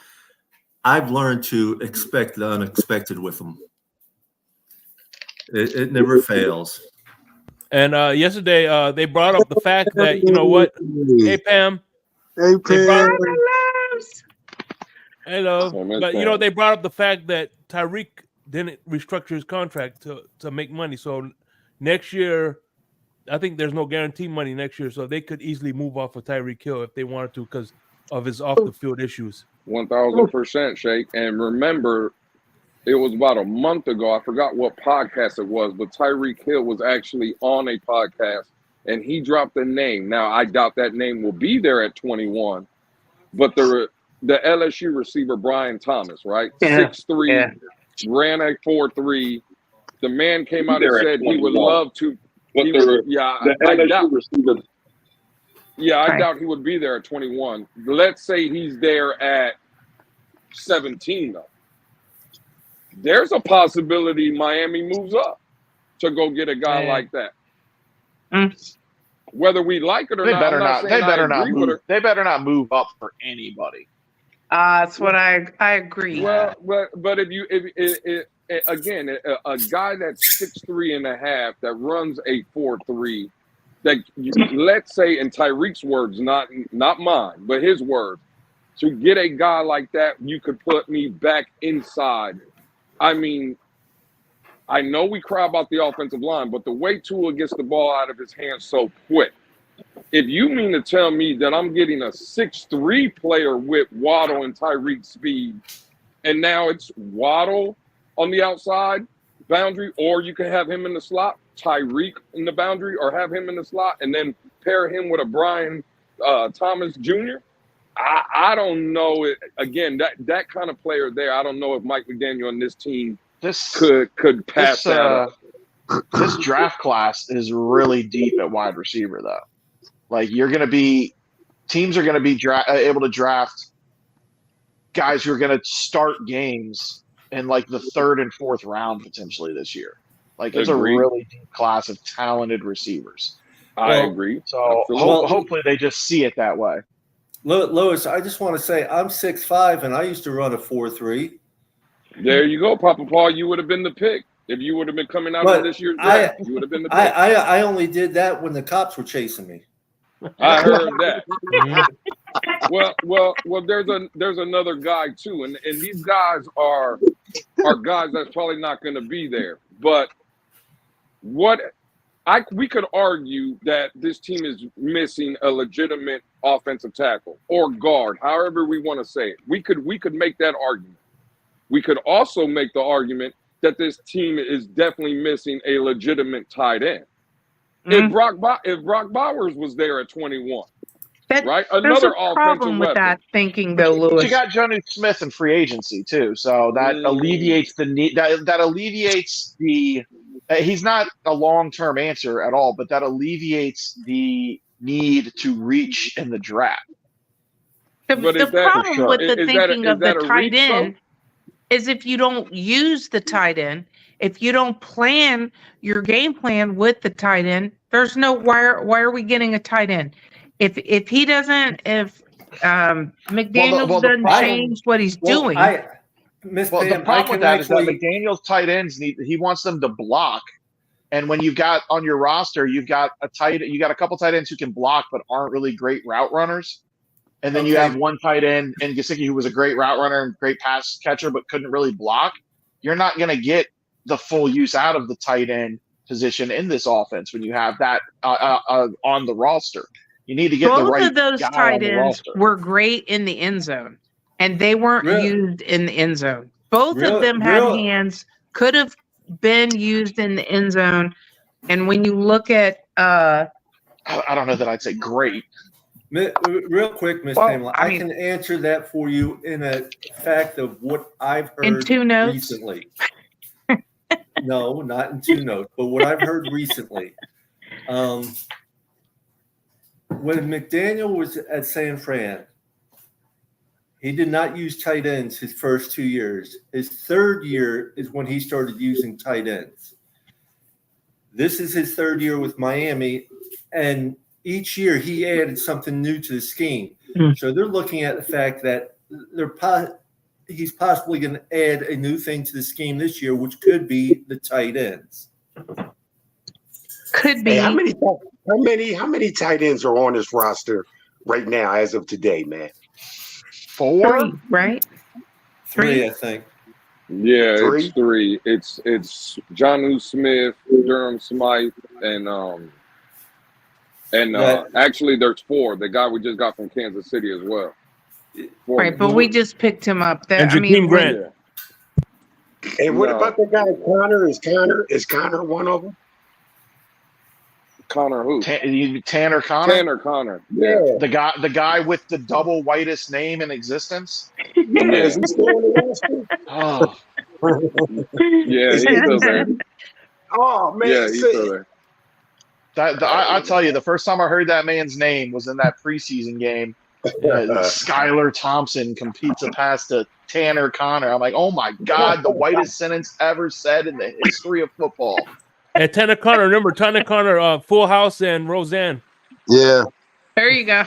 I've learned to expect the unexpected with them. It never fails. And yesterday, they brought up the fact that, you know what? Hey, Pam. Hey, Pam. Hello. But, they brought up the fact that Tyreek didn't restructure his contract to make money. So next year, I think there's no guarantee money next year. So they could easily move off of Tyreek Hill if they wanted to because of his off-the-field issues. 1,000%, Shake. And remember, it was about a month ago. I forgot what podcast it was, but Tyreek Hill was actually on a podcast, and he dropped a name. Now, I doubt that name will be there at 21, but the LSU receiver, Brian Thomas, right? 6'3", ran a 4.3. The man came out and said he would love to. I doubt. Yeah, I Okay. doubt he would be there at 21. Let's say he's there at 17, though. There's a possibility Miami moves up to go get a guy like that. Whether we like it or They not, better I'm not. saying They better I not agree with move. her. They better not move up for anybody. That's what I agree. Well, but if again, a guy that's 6'3.5" that runs a 4.3, that let's say in Tyreek's words, not mine, but his words, to get a guy like that, you could put me back inside. I mean, I know we cry about the offensive line, but the way Tua gets the ball out of his hands so quick, if you mean to tell me that I'm getting a 6'3" player with Waddle and Tyreek speed, and now it's Waddle on the outside boundary, or you can have him in the slot, Tyreek in the boundary, or have him in the slot, and then pair him with a Brian Thomas Jr., I don't know. Again, that kind of player there, I don't know if Mike McDaniel and this team could pass that up. This draft class is really deep at wide receiver, though. Like teams are going to be able to draft guys who are going to start games in like the 3rd and 4th round potentially this year. Like it's Agreed. a really deep class of talented receivers. I agree. So hopefully they just see it that way. Lois, I just want to say I'm 6'5", and I used to run a 4.3. There you go, Papa Paul. You would have been the pick if you would have been coming out of this year's draft. You would have been the pick. I only did that when the cops were chasing me. I heard that. Well. There's another guy too, and these guys are guys that's probably not going to be there. But we could argue that this team is missing a legitimate offensive tackle or guard, however we want to say it. We could make that argument. We could also make the argument that this team is definitely missing a legitimate tight end. If Brock Bowers was there at 21, right? There's a problem with that thinking, though, Lewis. You got Jonnu Smith in free agency too, so that alleviates the need. That alleviates the. He's not a long-term answer at all, but that alleviates the need to reach in the draft. The problem with the thinking of the tight end is if you don't use the tight end, if you don't plan your game plan with the tight end, there's no why are we getting a tight end? If McDaniels doesn't change what he's doing. The problem with that is that McDaniel's tight ends he wants them to block. And when you've got on your roster, you got a couple tight ends who can block but aren't really great route runners. And then you have one tight end in Gesicki who was a great route runner and great pass catcher but couldn't really block. You're not going to get the full use out of the tight end position in this offense when you have that on the roster. You need to get the right guy on the roster. Both of those tight ends were great in the end zone, and they weren't used in the end zone. Both of them had hands, could have been used in the end zone. And when you look at I don't know that I'd say great. Real quick, Ms. Pamela, I can answer that for you in a fact of what I've heard in 2 notes recently. No, not in 2 notes, but what I've heard recently. When McDaniel was at San Fran, he did not use tight ends his first 2 years. His 3rd year is when he started using tight ends. This is his 3rd year with Miami, and each year he added something new to the scheme. So they're looking at the fact that he's possibly going to add a new thing to the scheme this year, which could be the tight ends. Could be. Hey, how many tight ends are on this roster right now as of today, man? 4, 3, right? 3, I think. Yeah, 3? It's 3. It's Jonnu Smith, Durham Smythe, and actually there's 4. The guy we just got from Kansas City as well. 4. Right, but we just picked him up. And Jakeem Grant. Hey, what about the guy Connor? Is Connor one of them? Connor who? Tanner Connor? Tanner Connor. Yeah. The guy with the double whitest name in existence? Yeah. Is he still on the roster? Oh. Yeah, he's still there. Oh, man. Yeah, he's still there. I tell you, the first time I heard that man's name was in that preseason game. Skylar Thompson completes a pass to Tanner Connor. I'm like, oh my God, the whitest sentence ever said in the history of football. And Tanner Connor, remember Tanner Connor, Full House and Roseanne. Yeah. There you go.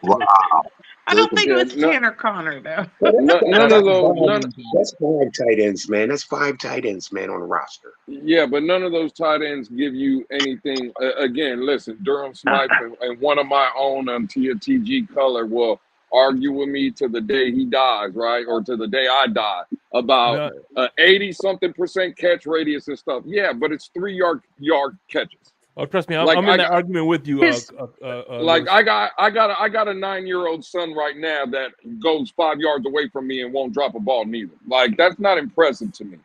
Wow. I don't think it was Tanner Connor though. None of those. That's 5 tight ends, man. That's 5 tight ends, man, on the roster. Yeah, but none of those tight ends give you anything. Again, listen, Durham Smythe and one of my own TG Color will argue with me to the day he dies, right? Or to the day I die about 80-something% catch radius and stuff. Yeah, but it's 3-yard catches. Oh, trust me, I'm in that argument with you. Like I got a 9-year-old son right now that goes 5 yards away from me and won't drop a ball neither. Like that's not impressive to me.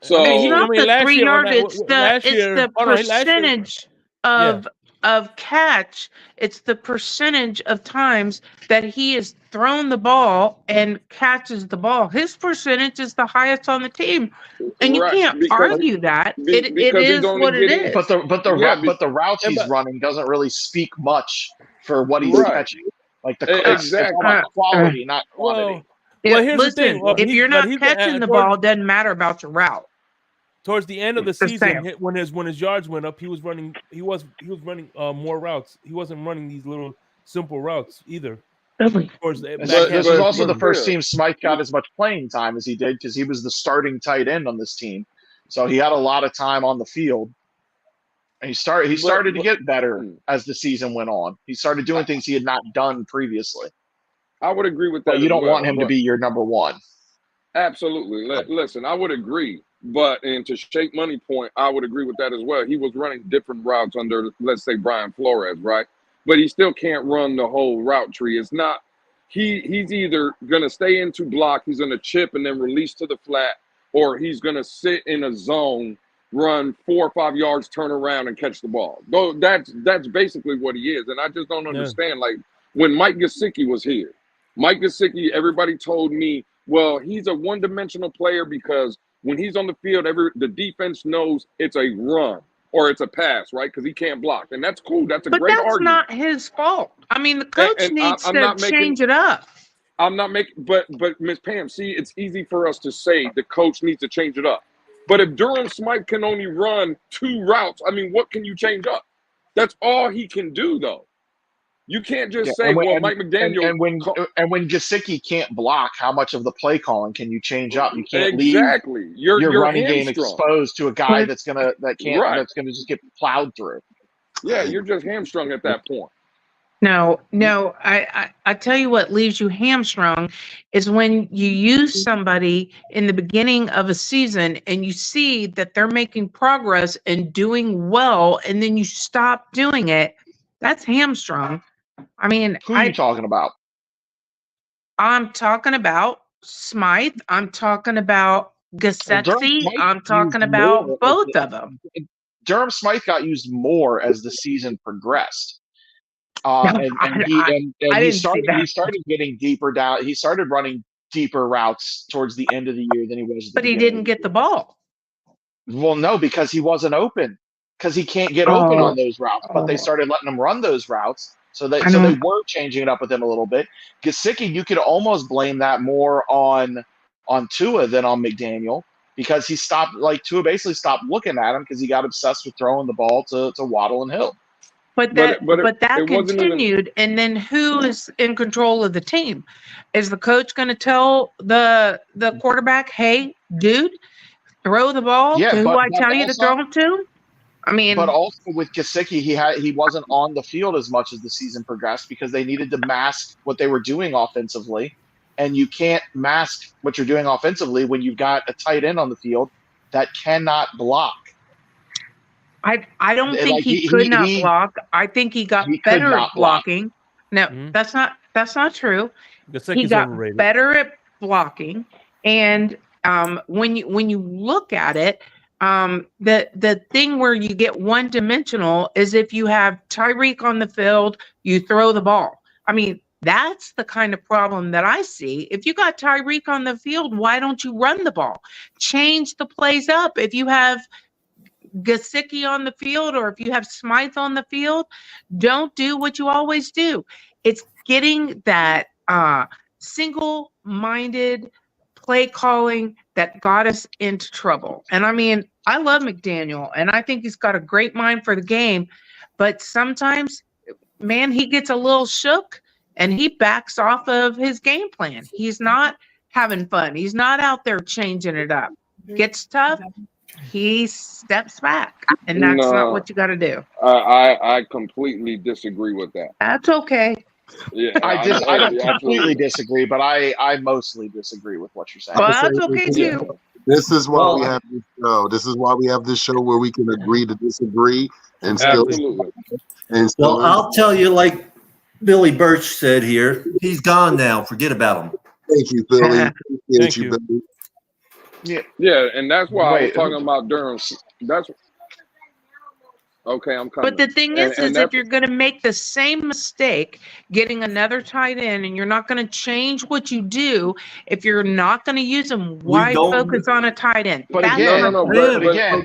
So it's not the 3 yard. It's the percentage of catch. It's the percentage of times that he has thrown the ball and catches the ball. His percentage is the highest on the team, and you can't argue that. It is what it is. But the routes he's running doesn't really speak much for what he's catching. Like it's about quality, not quantity. Well, here's the thing. If you're not catching the ball, it doesn't matter about your route. Towards the end of the season, when his yards went up, he was running more routes. He wasn't running these little simple routes either. This was also the first team Smythe got as much playing time as he did because he was the starting tight end on this team, so he had a lot of time on the field. And he started to get better as the season went on. He started doing things he had not done previously. I would agree with that. But you don't want him to be your number one. Absolutely. Listen, I would agree. And to Shake Money point, I would agree with that as well. He was running different routes under, let's say, Brian Flores, right? But he still can't run the whole route tree. It's not he's either gonna stay into block, he's gonna chip and then release to the flat, or he's gonna sit in a zone, run 4 or 5 yards, turn around and catch the ball. Though that's basically what he is. And I just don't understand. Like when Mike Gesicki was here, everybody told me, well, he's a one-dimensional player because when he's on the field, the defense knows it's a run or it's a pass, right? Because he can't block. And that's cool. That's a great argument. But that's not his fault. I mean, the coach needs to change it up. I'm not making – but Ms. Pam, see, it's easy for us to say the coach needs to change it up. But if Durham Smythe can only run 2 routes, I mean, what can you change up? That's all he can do, though. You can't just say, Mike McDaniel. And when Gesicki can't block, how much of the play calling can you change up? You can't leave your running game exposed to a guy that's gonna just get plowed through. Yeah, you're just hamstrung at that point. No. I tell you what leaves you hamstrung is when you use somebody in the beginning of a season and you see that they're making progress and doing well, and then you stop doing it. That's hamstrung. I mean, who are you talking about? I'm talking about Smythe. I'm talking about Gesicki. I'm talking about both of them. Durham Smythe got used more as the season progressed. He started getting deeper down. He started running deeper routes towards the end of the year than he was. But he didn't get the ball. Well, no, because he wasn't open. Because he can't get open on those routes, but they started letting him run those routes, so they were changing it up with him a little bit. Gesicki, you could almost blame that more on Tua than on McDaniel, because Tua basically stopped looking at him because he got obsessed with throwing the ball to Waddle and Hill. But that continued, and then who is in control of the team? Is the coach going to tell the quarterback, "Hey, dude, throw the ball to who I tell you to throw it to"? I mean, but also with Gesicki, he wasn't on the field as much as the season progressed because they needed to mask what they were doing offensively, and you can't mask what you're doing offensively when you've got a tight end on the field that cannot block. I don't think he could not block. I think he got better at blocking. No, that's not true. He got better at blocking, and when you look at it. The thing where you get one-dimensional is if you have Tyreek on the field, you throw the ball. I mean, that's the kind of problem that I see. If you got Tyreek on the field, why don't you run the ball? Change the plays up. If you have Gesicki on the field or if you have Smythe on the field, don't do what you always do. It's getting that single-minded play calling that got us into trouble. And I mean, I love McDaniel, and I think he's got a great mind for the game, but sometimes, man, he gets a little shook and he backs off of his game plan. He's not having fun. He's not out there changing it up. Gets tough, he steps back, and that's not what you got to do. I completely disagree with that. That's okay. Yeah, I don't completely disagree, but I mostly disagree with what you're saying. Well, that's okay too. This is why we have this show. This is why we have this show where we can agree to disagree and still. Well, I'll tell you, like Billy Birch said here, he's gone now. Forget about him. Thank you, Billy. Appreciate you, Billy. Yeah, and that's why I was talking about Durham. That's okay. I'm coming. But the thing is if you're going to make the same mistake, getting another tight end, and you're not going to change what you do, if you're not going to use them, why focus on a tight end? But That's again, but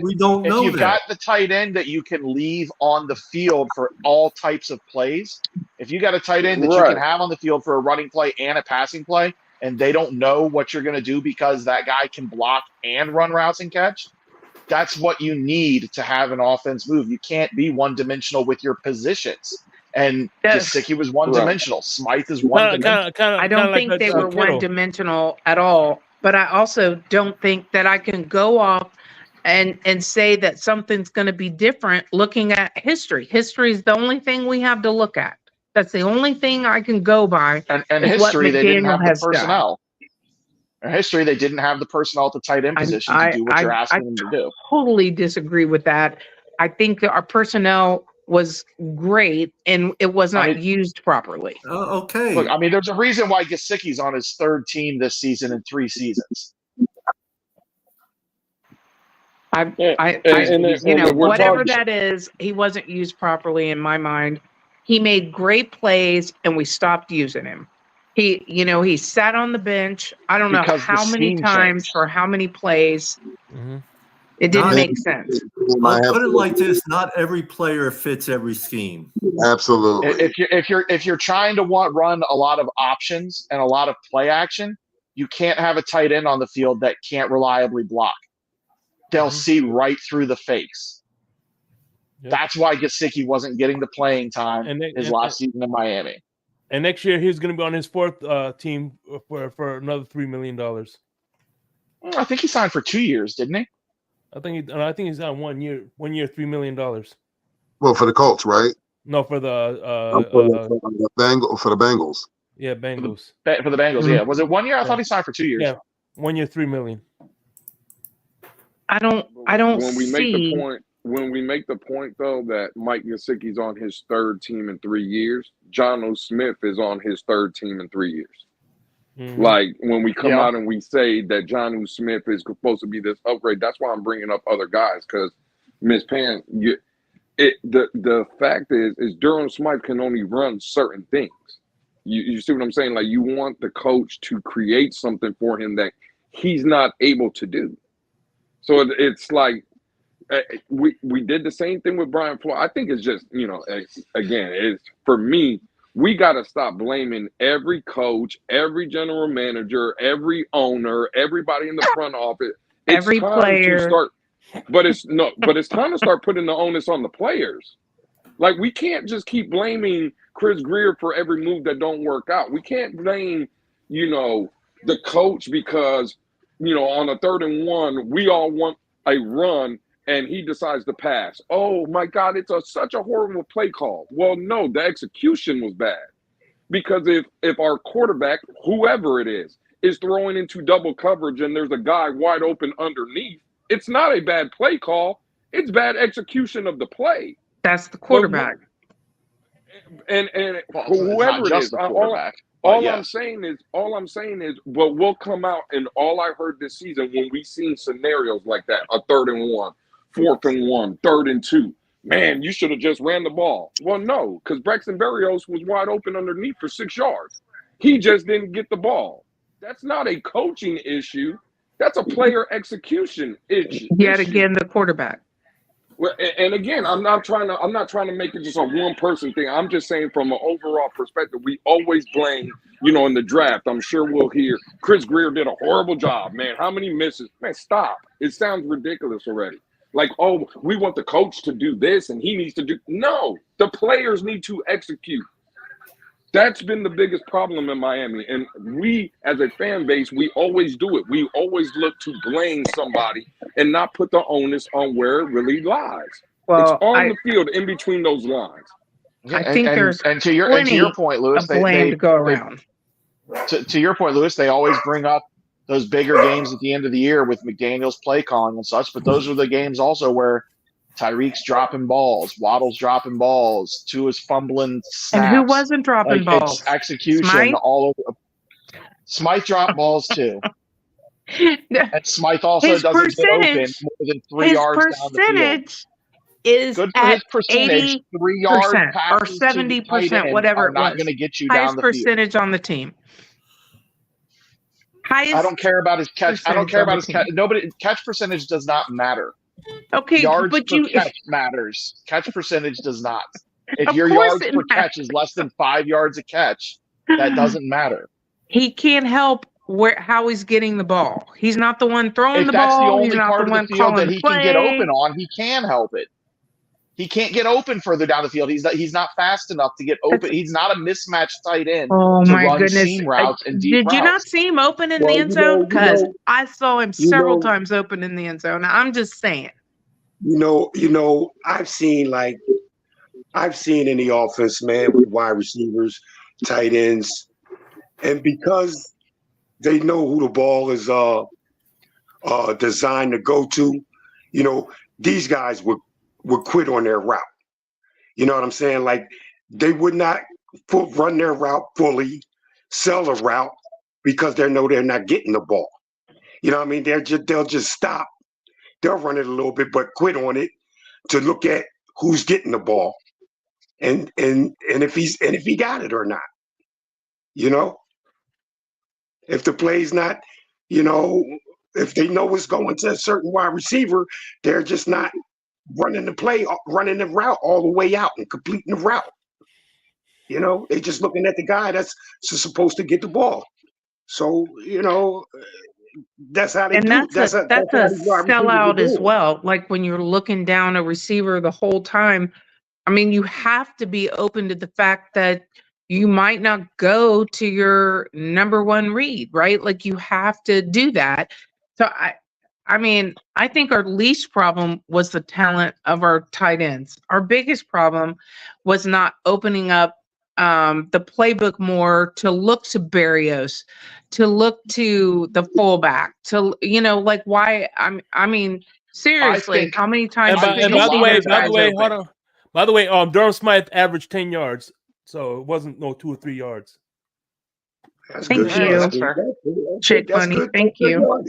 we don't know if you've that. got the tight end that you can leave on the field for all types of plays, if you got a tight end that you can have on the field for a running play and a passing play, and they don't know what you're going to do because that guy can block and run routes and catch, that's what you need to have an offense move. You can't be one-dimensional with your positions. And Gesicki was one-dimensional. Smythe is one-dimensional. I don't think they were one-dimensional at all, but I also don't think that I can go off and say that something's going to be different looking at history. History is the only thing we have to look at. That's the only thing I can go by. And history, they didn't have the personnel. In history, they didn't have the personnel at the tight end position to do what you're asking them to do. I totally disagree with that. I think that our personnel was great, and it was not used properly. Okay. Look, I mean, there's a reason why Gesicki's on his third team this season in 3 seasons. Whatever that is, he wasn't used properly in my mind. He made great plays, and we stopped using him. He sat on the bench. I don't know how many times for how many plays. Mm-hmm. It didn't make sense. I'll put it like this: not every player fits every scheme. Absolutely. If you're trying to run a lot of options and a lot of play action, you can't have a tight end on the field that can't reliably block. They'll see right through the fakes. Yep. That's why Gesicki wasn't getting the playing time his last season in Miami. And next year he's going to be on his 4th team for another $3 million. I think he signed for 2 years, didn't he? I think he's on 1 year, $3 million. Well, for the Colts, right? No, for the Bengals. Yeah, Bengals. For the Bengals, yeah. Was it 1 year? I thought he signed for 2 years. Yeah, 1 year, $3 million. I don't see. When we make the point, though, that Mike Gesicki's on his 3rd team in 3 years, Jonnu Smith is on his 3rd team in 3 years. Mm-hmm. Like, when we come out and we say that Jonnu Smith is supposed to be this upgrade, that's why I'm bringing up other guys, because Miss Pan, the fact is Durham Smythe can only run certain things. You see what I'm saying? Like, you want the coach to create something for him that he's not able to do. So it's like, we did the same thing with Brian Floyd. I think it's just, it's for me, we got to stop blaming every coach, every general manager, every owner, everybody in the front office. It's every time player. To start, but it's time to start putting the onus on the players. Like, we can't just keep blaming Chris Greer for every move that don't work out. We can't blame, the coach because, on a 3rd and 1, we all want a run and he decides to pass. Oh my God, it's such a horrible play call. Well, no, the execution was bad. Because if our quarterback, whoever it is throwing into double coverage and there's a guy wide open underneath, it's not a bad play call. It's bad execution of the play. That's the quarterback. And whoever it is, all I'm saying is, but we'll come out, and all I heard this season when we seen scenarios like that, a 3rd and 1, 4th and 1, 3rd and 2, man, you should have just ran the ball. Well, no, because Braxton Berrios was wide open underneath for 6 yards. He just didn't get the ball. That's not a coaching issue. That's a player execution issue. Yet again, the quarterback. Well, and again, I'm not trying to make it just a one person thing. I'm just saying from an overall perspective, we always blame, in the draft. I'm sure we'll hear Chris Greer did a horrible job, man. How many misses? Man, stop. It sounds ridiculous already. Like, oh, we want the coach to do this and he needs to do. No, the players need to execute. That's been the biggest problem in Miami. And we, as a fan base, we always do it. We always look to blame somebody and not put the onus on where it really lies. Well, it's on the field in between those lines. Yeah, I think there's and to your point, Lewis, blame to go around. To your point, Lewis, they always bring up those bigger games at the end of the year with McDaniel's play calling and such, but those are the games also where Tyreek's dropping balls, Waddle's dropping balls, Tua's fumbling snaps. And who wasn't dropping balls? It's execution Smythe? all over. Smythe dropped balls too. And Smythe also doesn't get open more than 3 yards down the field. Is good for at his percentage, 3 yard or 70%, whatever it was. Not going to get you highest down the percentage field. on the team. Highest. I don't care about his catch. I don't care about his catch. Nobody catch percentage does not matter. Okay, yards but per catch matters. Catch percentage does not. If your yards per catch is less than 5 yards a catch, that doesn't matter. He can't help how he's getting the ball. He's not the one throwing the ball. If that's the only he's not part the of one the field that calling he play. can get open on, he can help it. He can't get open further down the field. He's not fast enough to get open. He's not a mismatched tight end to my run goodness. Seam routes and deep Did routes. you not see him open in the end zone? Because I saw him several times open in the end zone. I'm just saying. I've seen in the offense, man, with wide receivers, tight ends, and because they know who the ball is designed to go to, these guys would quit on their route. You know what I'm saying? Like, they would not run their route fully, sell a route because they know they're not getting the ball. You know what I mean? They'll just stop. They'll run it a little bit, but quit on it to look at who's getting the ball and if he got it or not. If the play's not, if they know it's going to a certain wide receiver, they're just not running the route all the way out and completing the route. They're just looking at the guy that's supposed to get the ball. So, that's how they do. That's a sellout as well. Like when you're looking down a receiver the whole time, I mean, you have to be open to the fact that you might not go to your number one read, right? Like you have to do that. So I mean, I think our least problem was the talent of our tight ends. Our biggest problem was not opening up the playbook more to look to Berrios, to look to the fullback, to like why I mean seriously, how many times? By the way, Durham Smythe averaged 10 yards, so it wasn't no 2 or 3 yards. Thank you, Chick Money. Thank you.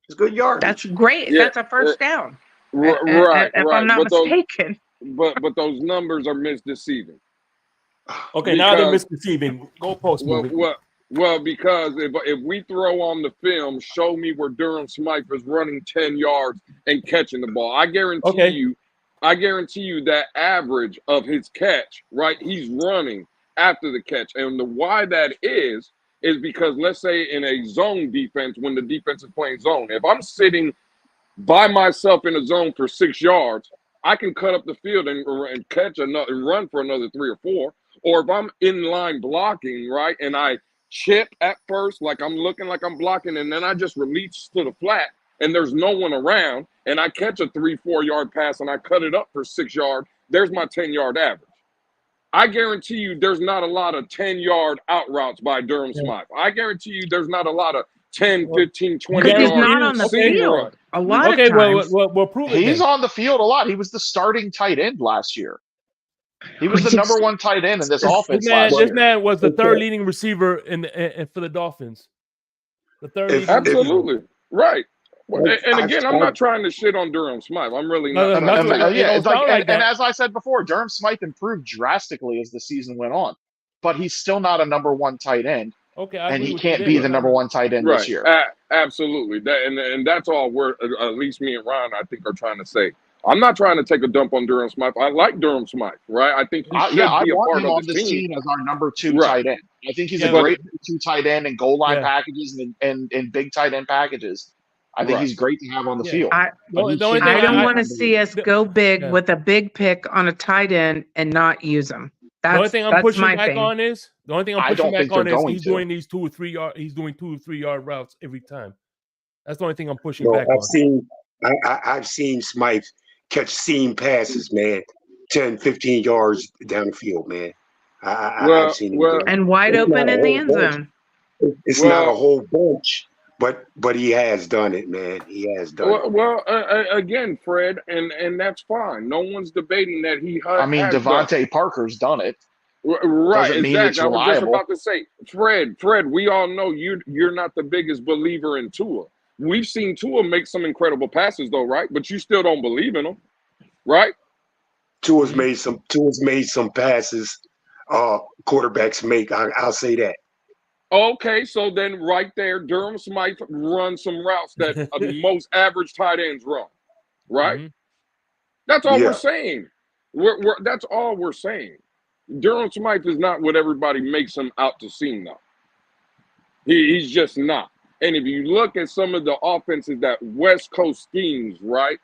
It's good yardage. That's great. Yeah, that's a first down. Right. If I'm not mistaken. But those numbers are misdeceiving. Okay, now they're misdeceiving. Go post moving. Well, because if we throw on the film, show me where Durham Smythe is running 10 yards and catching the ball. I guarantee you that average of his catch, right? He's running after the catch. And why that is because let's say in a zone defense, when the defense is playing zone, if I'm sitting by myself in a zone for 6 yards, I can cut up the field and catch another and run for another 3 or 4. Or if I'm in line blocking, right, and I chip at first, like I'm looking like I'm blocking, and then I just release to the flat, and there's no one around, and I catch a 3-4 yard pass, and I cut it up for 6 yards, there's my 10-yard average. I guarantee you there's not a lot of 10-yard out routes by Durham Smythe. I guarantee you there's not a lot of 10, 15, 20 Because yards. he's not on the field a lot of times. Well, prove it. He's on the field a lot. He was the starting tight end last year. He was the number one tight end in this offense last year. This man was the third leading receiver for the Dolphins. The third leading Absolutely. Right. And again, I'm not trying to shit on Durham Smythe. I'm really not. And as I said before, Durham Smythe improved drastically as the season went on. But he's still not a number one tight end. Okay, and he can't be the number one tight end this year. Absolutely. And that's all at least me and Ron, I think, are trying to say. I'm not trying to take a dump on Durham Smythe. I like Durham Smythe, right? I think he should I be a want part him of on this this team. team as our number 2 Right. tight end. I think he's Yeah, a but- great number 2 tight end in goal line Yeah. packages and big tight end packages. I think Right. he's great to have on the Yeah. field. I The only But he thing I don't I- want to see us go big Yeah. with a big pick on a tight end and not use him. The only That's thing I'm that's pushing my back thing. on is I don't think they're going he's to. doing these 2 or 3 yard. He's doing 2 or 3 yard routes every time. That's the only thing I'm pushing No, back on. I've seen Smythe catch seam passes, man, 10, 15 yards down the field, man. I've seen him do it. And wide It's open not a in the whole end bunch. zone. It's not a whole bunch, but he has done it, man. He has done it. Well, again, Fred, and that's fine. No one's debating that he I mean, has done. Devontae Parker's done it. Right, Doesn't mean exactly. it's I was just reliable. about to say, Fred, we all know you're not the biggest believer in Tua. We've seen Tua make some incredible passes, though, right? But you still don't believe in him, right? Tua's made some passes. Quarterbacks make. I'll say that. Okay, so then right there, Durham Smythe runs some routes that most average tight ends run, right? Mm-hmm. That's all Yeah. we're saying. That's all we're saying. Durham Smythe is not what everybody makes him out to seem, though. He's just not. And if you look at some of the offenses that West Coast schemes, right?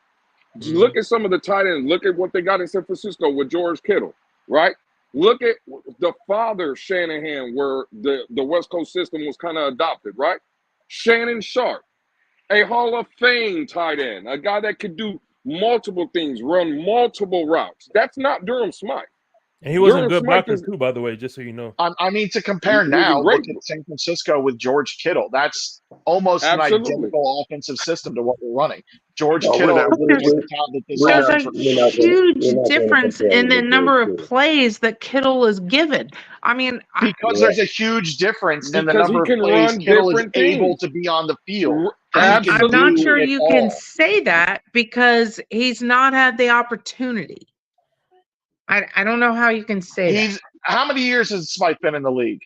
Mm-hmm. Look at some of the tight ends. Look at what they got in San Francisco with George Kittle, right? Look at the father Shanahan, where the West Coast system was kind of adopted, right? Shannon Sharp, a Hall of Fame tight end, a guy that could do multiple things, run multiple routes. That's not Durham Smythe. And he was a Durham good Smythe blocker is- too, by the way, just so you know. I mean, to compare He's a now, great look at San Francisco with George Kittle. That's almost Absolutely. an identical offensive system to what we're running. George No, Kittle we're not- was we're- the talent that this we're There's not- offense a we're not gonna- huge we're not gonna difference compare in him the with number George of plays that Kittle is given. I mean, because there's a huge difference in the Because he number of can plays run Kittle is different able things. to be on the field. I'm He can not do sure it you all. can say that because he's not had the opportunity. I don't know how you can say that. How many years has Smythe been in the league?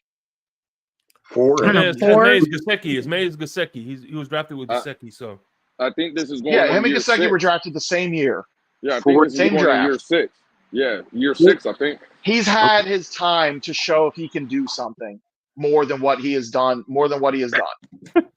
4. I don't know, It's four? Mays Gesicki. He was drafted with Gesicki, so I think this is going Yeah, on him and year Gesicki 6. were drafted the same year. Yeah, I think this is Same going on year draft. 6. Yeah, year 6, I think. He's had his time to show if he can do something more than what he has done.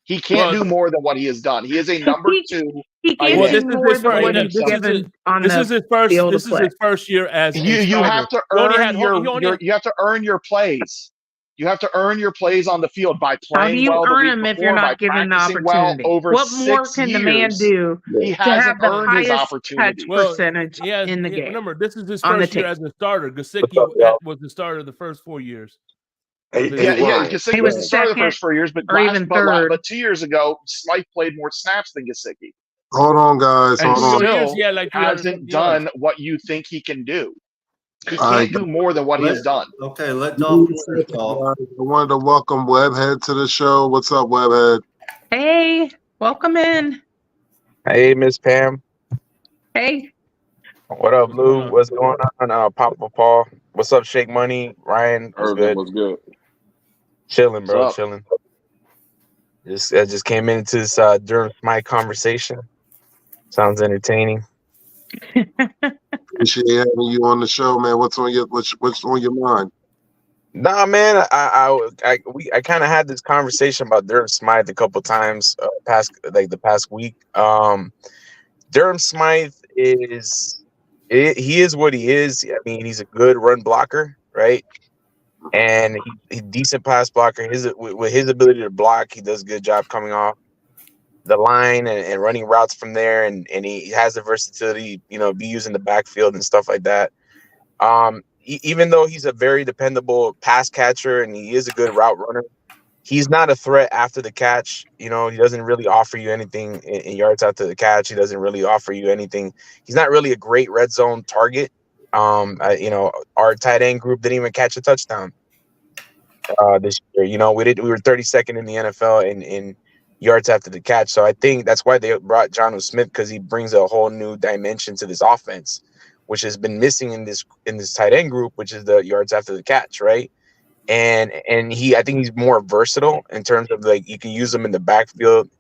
He can't do more than what he has done. He is a number 2. He can't Well, do this is more his than first- what this he's is given his- on this the is his first. field This of is play. his first year as a You have to starter. earn you have to earn your plays. You have to earn your plays on the field by How do playing you well the earn week them if before, you're by not given the practicing well opportunity? over What 6 more can the man years. do He to hasn't have the earned his highest opportunity. catch percentage in the game? Remember, this is his on the first year team. as a starter. Gesicki was the starter the first 4 years. Hey, Yeah, Ryan. Gesicki He was was the starter the second first 4 years, but or even third. but 2 years ago, Smythe played more snaps than Gesicki. Hold on, guys. And Hold on. still He had like 300 hasn't yards. done what you think he can do. He All right. can't do more than what he has done. Okay, let Dolphins talk. I wanted to welcome Webhead to the show. What's up, Webhead? Hey, welcome in. Hey, Miss Pam. Hey, What up, Lou? What's going on? Papa Paul. What's up, Shake Money? Ryan, what's Irvin good? was good. Chilling, bro. What's up? Chilling. I just came into this during my conversation. Sounds entertaining. Appreciate having you on the show, man. What's on your mind? Nah, man. I kind of had this conversation about Durham Smythe a couple times the past week. Durham Smythe he is what he is. I mean, he's a good run blocker, right? And he's decent pass blocker. With his ability to block, he does a good job coming off the line and running routes from there. And he has the versatility, be using the backfield and stuff like that. Even though he's a very dependable pass catcher and he is a good route runner, he's not a threat after the catch. He doesn't really offer you anything in yards after the catch. He doesn't really offer you anything. He's not really a great red zone target. Our tight end group didn't even catch a touchdown this year. We were 32nd in the NFL in yards after the catch. So I think that's why they brought Jonnu Smith, because he brings a whole new dimension to this offense, which has been missing in this tight end group, which is the yards after the catch, right? And I think he's more versatile in terms of you can use him in the backfield.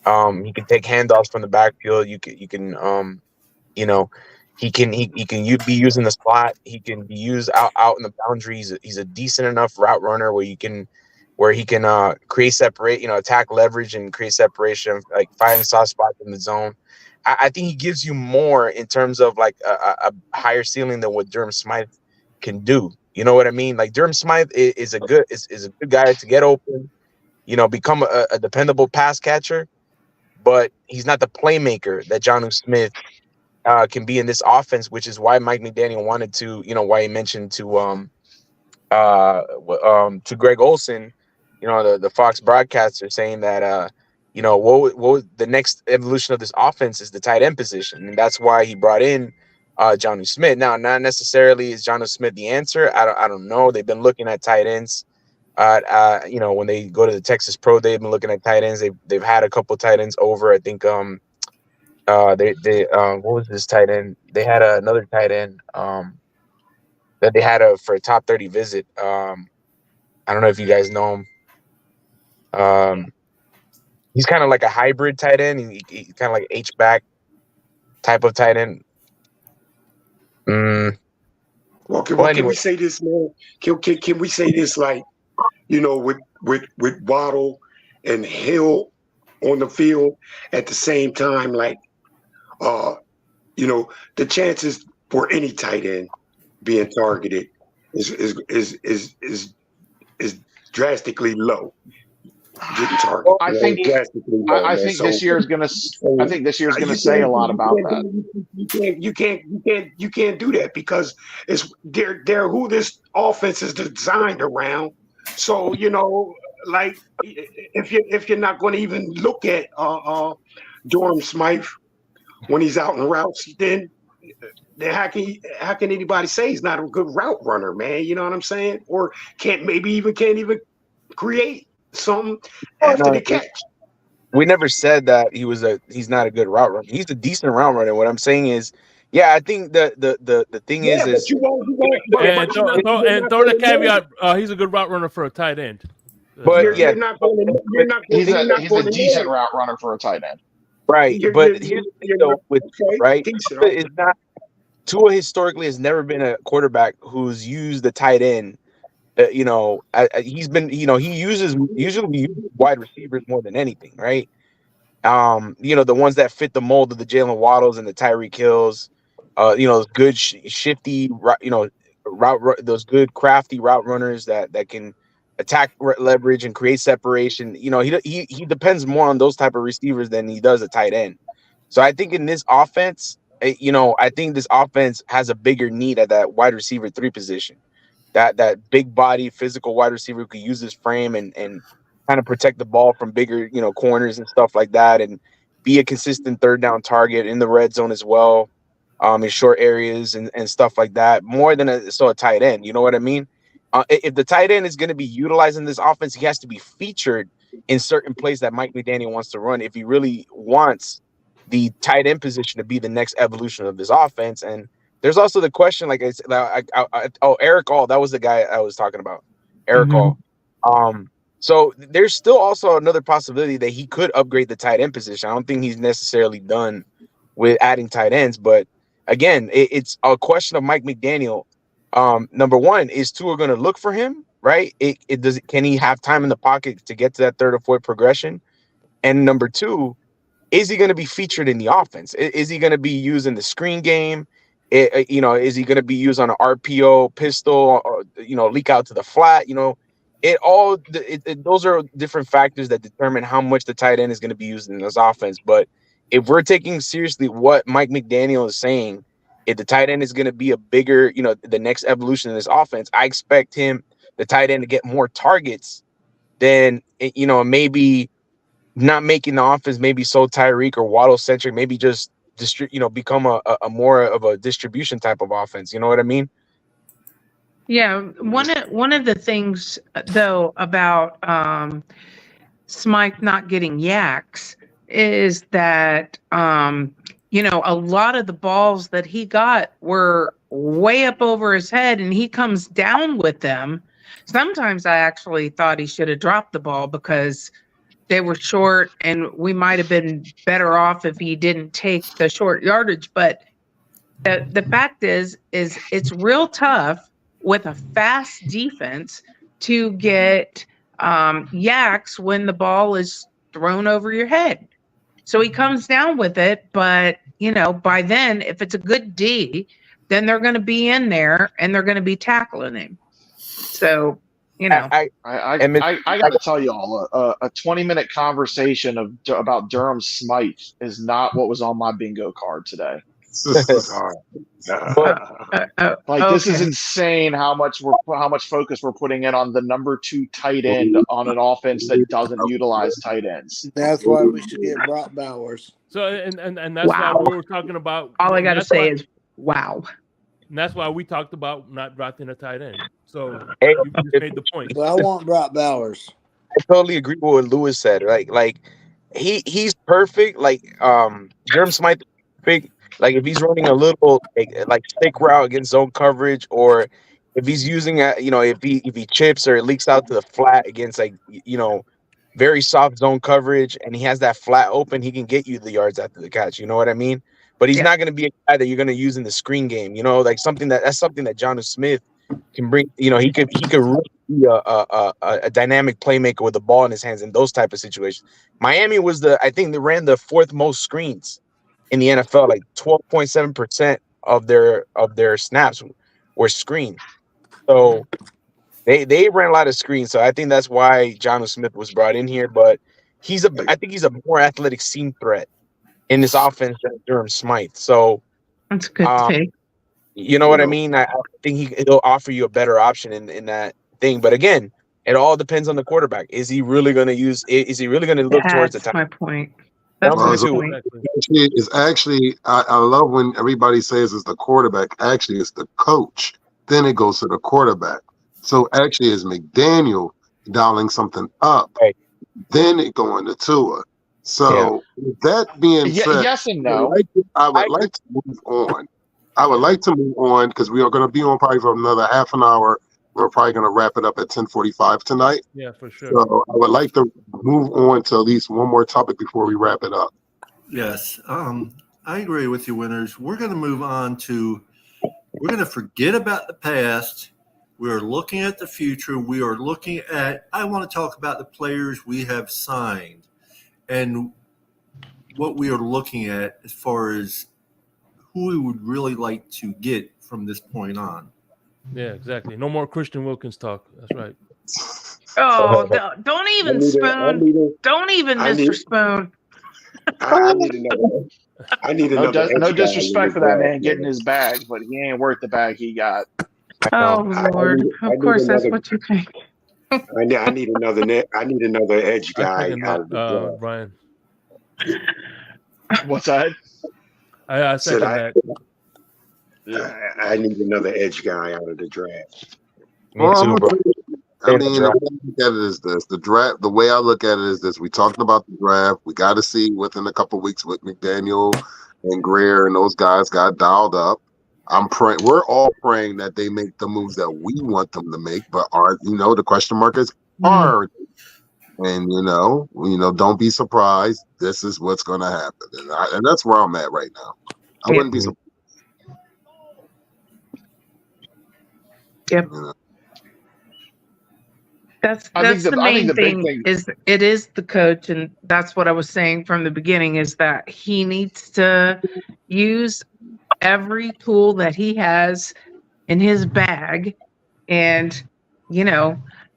He can take handoffs from the backfield. You can You know, he can be used in the slot. He can be used out in the boundaries. He's a decent enough route runner where he can create separate, attack leverage and create separation, like finding soft spots in the zone. I think he gives you more in terms of like a higher ceiling than what Durham Smythe can do. You know what I mean? Like Durham Smythe is a good guy to get open, become a dependable pass catcher, but he's not the playmaker that Jonnu Smith can be in this offense, which is why Mike McDaniel wanted to, why he mentioned to Greg Olson, the Fox broadcaster, saying that what the next evolution of this offense is the tight end position, and that's why he brought in Jonnu Smith. Now, not necessarily is Jonnu Smith the answer. I don't know. They've been looking at tight ends. When they go to the Texas Pro, they've been looking at tight ends. They've had a couple tight ends over. I think what was this tight end? They had another tight end that they had for a top 30 visit. I don't know if you guys know him. He's kind of like a hybrid tight end. He's kind of like H-back type of tight end. Well, can we say this, man? Can we say this, like, with Waddle and Hill on the field at the same time, like, the chances for any tight end being targeted is drastically low. Getting targeted. I think this year is gonna say a lot about that. You can't do that because they're who this offense is designed around. So like if you're not going to even look at Durham Smythe when he's out in routes, then how can anybody say he's not a good route runner, man? You know what I'm saying? Or can't even create something after the catch. We never said that he's not a good route runner. He's a decent route runner. What I'm saying is, yeah, I think the thing is throw the caveat. He's a good route runner for a tight end. But he's a decent route runner for a tight end. Right, but here's the thing, though, it's not. Tua historically has never been a quarterback who's used the tight end. He's been, he usually wide receivers more than anything, right? The ones that fit the mold of the Jalen Waddles and the Tyreek Hills, those good shifty, those good crafty route runners that can attack leverage and create separation. He depends more on those type of receivers than he does a tight end. So I think in this offense, I think this offense has a bigger need at that wide receiver 3 position. That big body physical wide receiver who could use his frame and kind of protect the ball from bigger, corners and stuff like that, and be a consistent third down target in the red zone as well, in short areas and stuff like that, more than a tight end. You know what I mean? If the tight end is going to be utilized in this offense, he has to be featured in certain plays that Mike McDaniel wants to run if he really wants the tight end position to be the next evolution of this offense. And there's also the question, like I said, Eric All, that was the guy I was talking about, Eric All. So there's still also another possibility that he could upgrade the tight end position. I don't think he's necessarily done with adding tight ends, but again, it's a question of Mike McDaniel. Number one, is Tua going to look for him, right? Can he have time in the pocket to get to that third or fourth progression? And number two, is he going to be featured in the offense? Is he going to be used in the screen game? Is he going to be used on an RPO pistol, or, leak out to the flat? Those are different factors that determine how much the tight end is going to be used in this offense. But if we're taking seriously what Mike McDaniel is saying, if the tight end is going to be a bigger, the next evolution in this offense, I expect the tight end, to get more targets than, maybe not making the offense maybe so Tyreek or Waddle centric, maybe just become a more of a distribution type of offense. You know what I mean? Yeah. One of the things though about Smythe not getting yaks is that a lot of the balls that he got were way up over his head and he comes down with them. Sometimes I actually thought he should have dropped the ball because they were short and we might have been better off if he didn't take the short yardage, but The fact is it's real tough with a fast defense to get yaks when the ball is thrown over your head. So he comes down with it, but by then, if it's a good D, then they're going to be in there and they're going to be tackling him. So I got to tell y'all, a 20-minute conversation about Durham Smythe is not what was on my bingo card today. This is insane how much focus we're putting in on the number 2 tight end on an offense that doesn't utilize tight ends. That's why we should get Brock Bowers. So and that's why we were talking about. All I got to say is wow. And that's why we talked about not drafting a tight end. So you just made the point. Well, I want Brock Bowers. I totally agree with what Lewis said. Like he's perfect. Like Durham Smythe, big. Like if he's running a little like stick route against zone coverage, or if he's using if he chips or it leaks out to the flat against very soft zone coverage, and he has that flat open, he can get you the yards after the catch. You know what I mean? But he's not going to be a guy that you're going to use in the screen game. Like that's something that Jonnu Smith can bring. He could really be a dynamic playmaker with the ball in his hands in those type of situations. Miami I think they ran the 4th most screens in the NFL. Like 12.7% of their snaps were screened. So they ran a lot of screens. So I think that's why Jonnu Smith was brought in here. But I think he's a more athletic seam threat in this offense than Durham Smythe. So that's a good take. You know what I mean? I think he'll offer you a better option in that thing. But again, it all depends on the quarterback. Is he really going to look towards the time? That's my point. That's my point. It's actually, I love when everybody says it's the quarterback. Actually, it's the coach. Then it goes to the quarterback. So actually, it's McDaniel dialing something up. Right. Then it going to Tua. So with that being said, yes and no. I would like to move on. I would like to move on because we are going to be on probably for another half an hour. We're probably going to wrap it up at 10:45 tonight. Yeah, for sure. So I would like to move on to at least one more topic before we wrap it up. Yes, I agree with you, Winners. We're going to move on to. We're going to forget about the past. We are looking at the future. We are looking at. I want to talk about the players we have signed. And what we are looking at as far as who we would really like to get from this point on. Yeah, exactly. No more Christian Wilkins talk. That's right. Oh, don't even spoon. Don't even Mr. Spoon. I need another. No disrespect for that man getting his bag, but he ain't worth the bag he got. Oh Lord! Of course, that's what you think. I need another edge guy. Brian. What's that? I second that. I need another edge guy out of the draft. I mean, the way I look at it is this: the draft. The way I look at it is this: we talked about the draft. We got to see within a couple of weeks what McDaniel and Greer and those guys got dialed up. I'm praying. We're all praying that they make the moves that we want them to make. But the question mark is are. And don't be surprised. This is what's going to happen, and that's where I'm at right now. I wouldn't be surprised. Yep. That's the main thing. Is it is the coach, and that's what I was saying from the beginning. Is that he needs to use every tool that he has in his bag, and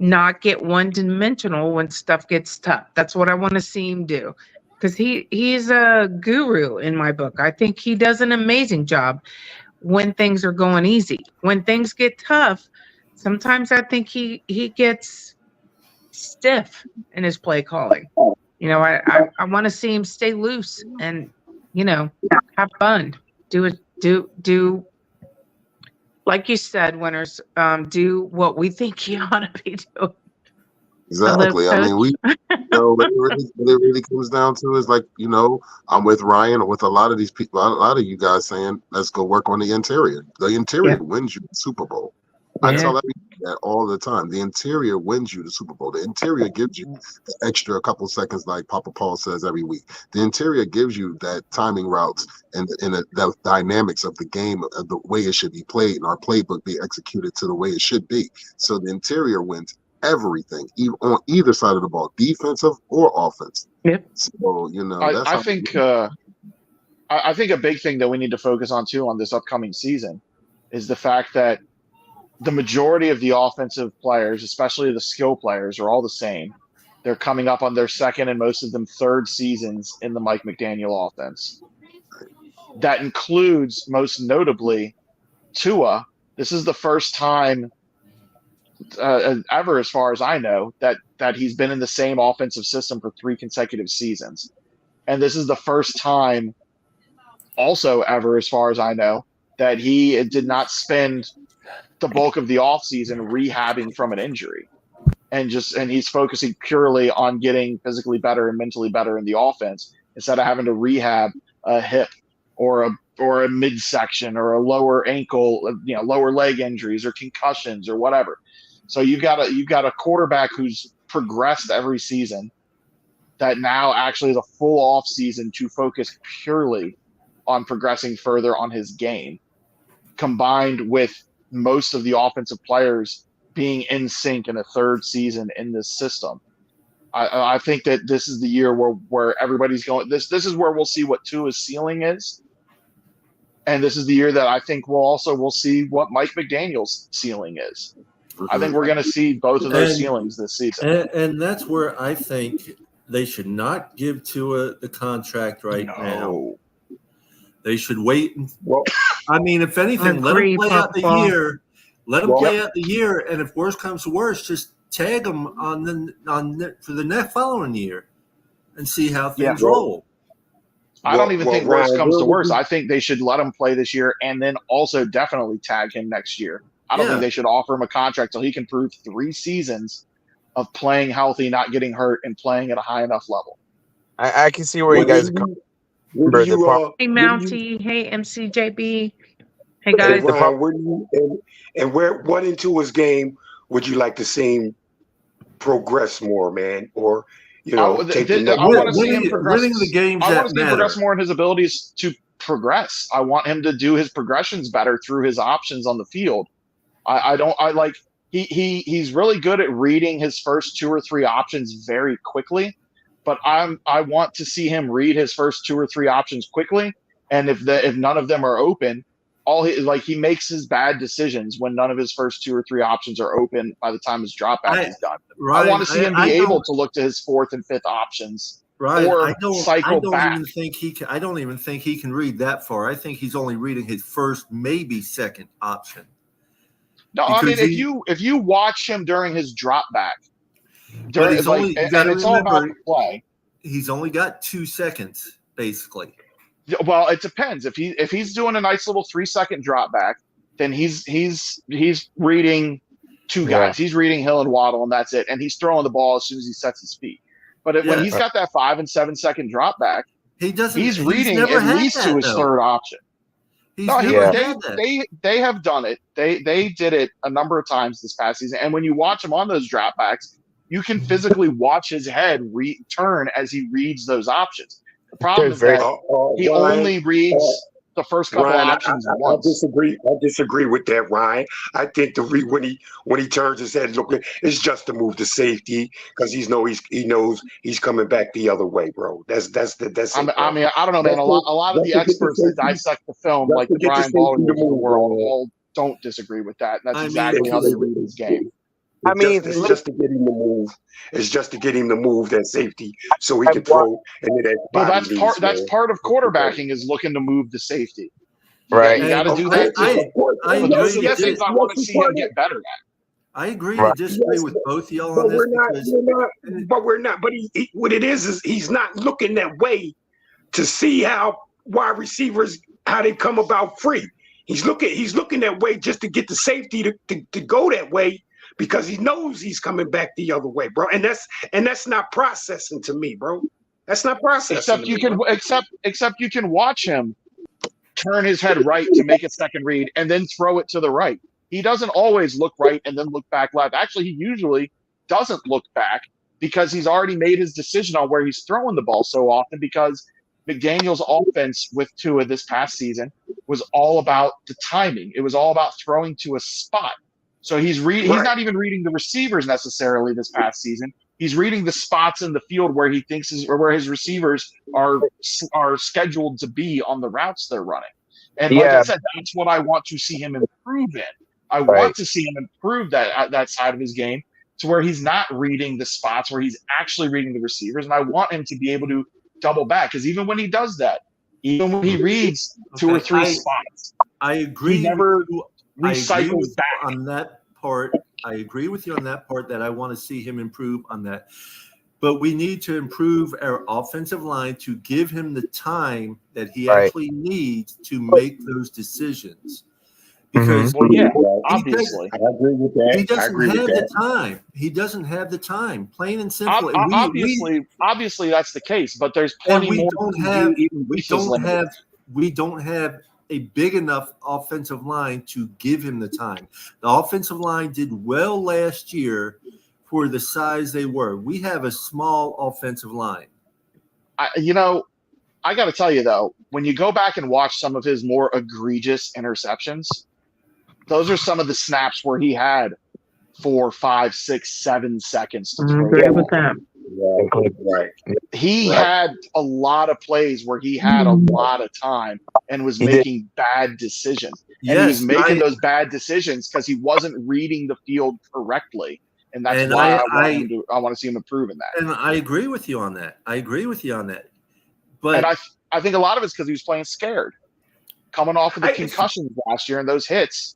not get one-dimensional when stuff gets tough. That's what I want to see him do, because he's a guru in my book. I think he does an amazing job when things are going easy. When things get tough, sometimes I think he gets stiff in his play calling. I want to see him stay loose and have fun. Do like you said, Winners, do what we think he ought to be doing. Exactly. I mean, what it really comes down to is I'm with Ryan or with a lot of these people, a lot of you guys saying, let's go work on the interior. The interior wins you the Super Bowl. I tell everybody that all the time. The interior wins you the Super Bowl. The interior gives you the extra couple seconds, like Papa Paul says every week. The interior gives you that timing routes and the dynamics of the game, of the way it should be played, and our playbook be executed to the way it should be. So the interior wins everything, even on either side of the ball, defensive or offense. Yep. So I think a big thing that we need to focus on too on this upcoming season is the fact that the majority of the offensive players, especially the skill players, are all the same. They're coming up on their second and most of them third seasons in the Mike McDaniel offense. That includes, most notably, Tua. This is the first time ever, as far as I know, that he's been in the same offensive system for 3 consecutive seasons. And this is the first time also ever, as far as I know, that he did not spend the bulk of the offseason rehabbing from an injury. And he's focusing purely on getting physically better and mentally better in the offense instead of having to rehab a hip or a midsection or a lower ankle, lower leg injuries or concussions or whatever. So you've got a quarterback who's progressed every season that now actually is a full off season to focus purely on progressing further on his game, combined with most of the offensive players being in sync in a third season in this system. I think that this is the year where everybody's going. This is where we'll see what Tua's ceiling is, and this is the year that I think we'll see what Mike McDaniel's ceiling is. I think we're going to see both of those ceilings this season, and that's where I think they should not give Tua the contract now. They should wait. I mean, if anything, let him play out the year. Let him play out the year, and if worse comes to worse, just tag him for the next following year, and see how things roll. I don't even think worse comes to worse. I think they should let him play this year, and then also definitely tag him next year. I don't think they should offer him a contract till he can prove 3 seasons of playing healthy, not getting hurt, and playing at a high enough level. I can see where you guys are coming. Hey, Mountie. Hey, MCJB. Hey, guys. What into his game would you like to see him progress more, man? Or, take the next I want to see him progress. Winning the games I want to see him matter. progress more in his abilities to progress. I want him to do his progressions better through his options on the field. He's really good at reading his first 2 or 3 options very quickly, but I want to see him read his first 2 or 3 options quickly, and if none of them are open, he makes his bad decisions when none of his first 2 or 3 options are open by the time his drop back is done. I want to see him be able to look to his 4th and 5th options. Right. Or I don't back. even think he can read that far. I think he's only reading his first, maybe second option. No, I mean, if you watch him during his drop back, it's all about the play. He's only got 2 seconds, basically. Well, it depends. If he's doing a nice little 3-second drop back, then he's reading 2 guys. Yeah. He's reading Hill and Waddle, and that's it. And he's throwing the ball as soon as he sets his feet. But when he's got that 5 and 7 second drop back, he's reading at least to his third option. They have done it. They did it a number of times this past season. And when you watch him on those drop backs, you can physically watch his head turn as he reads those options. The problem is that he only reads the first couple Ryan, options I once. I disagree with that, Ryan. I think when he turns his head, look, it's just to move to safety because he knows he's coming back the other way, bro. That's it. I mean, I don't know, man. A lot of the experts that dissect the film, like the Brian Baldwins of the world, all don't disagree with that. That's exactly how they read his game. It's just to get him to move. It's just to get him to move that safety so he can throw. And then that's part of quarterbacking is looking to move the safety. Right. You got to do that. I those are the things I want to see him get better at. I agree to disagree with both y'all on this. We're not. But what it is he's not looking that way to see how wide receivers how they come about free. He's looking that way just to get the safety to go that way. Because he knows he's coming back the other way, bro, and that's not processing to me, bro. That's not processing. Except you can watch him turn his head right to make a second read, and then throw it to the right. he doesn't always look right and then look back left. Actually, he usually doesn't look back because he's already made his decision on where he's throwing the ball so often, because McDaniel's offense with Tua this past season was all about the timing. It was all about throwing to a spot. So he's not even reading the receivers necessarily this past season. He's reading the spots in the field where he thinks where his receivers are scheduled to be on the routes they're running. And like I said, that's what I want to see him improve in. I want to see him improve that side of his game to where he's not reading the spots, where he's actually reading the receivers. And I want him to be able to double back, because even when he does that, even when he reads two or three spots, I agree. He never recycles back on that part. I agree with you on that part, that I want to see him improve on that. But we need to improve our offensive line to give him the time that he actually needs to make those decisions. Because obviously, I agree with that. He doesn't have the time. He doesn't have the time, plain and simple. Obviously, that's the case. But there's plenty more. We don't have a big enough offensive line to give him the time. The offensive line did well last year for the size they were. We have a small offensive line. I got to tell you, though, when you go back and watch some of his more egregious interceptions, those are some of the snaps where he had 4, 5, 6, 7 seconds to throw. Agree with that. Right. He had a lot of plays where he had a lot of time and was making bad decisions. And he was making those bad decisions because he wasn't reading the field correctly. And that's why I want to see him improve in that. And I agree with you on that. But I think a lot of it's because he was playing scared, coming off of the concussions last year and those hits.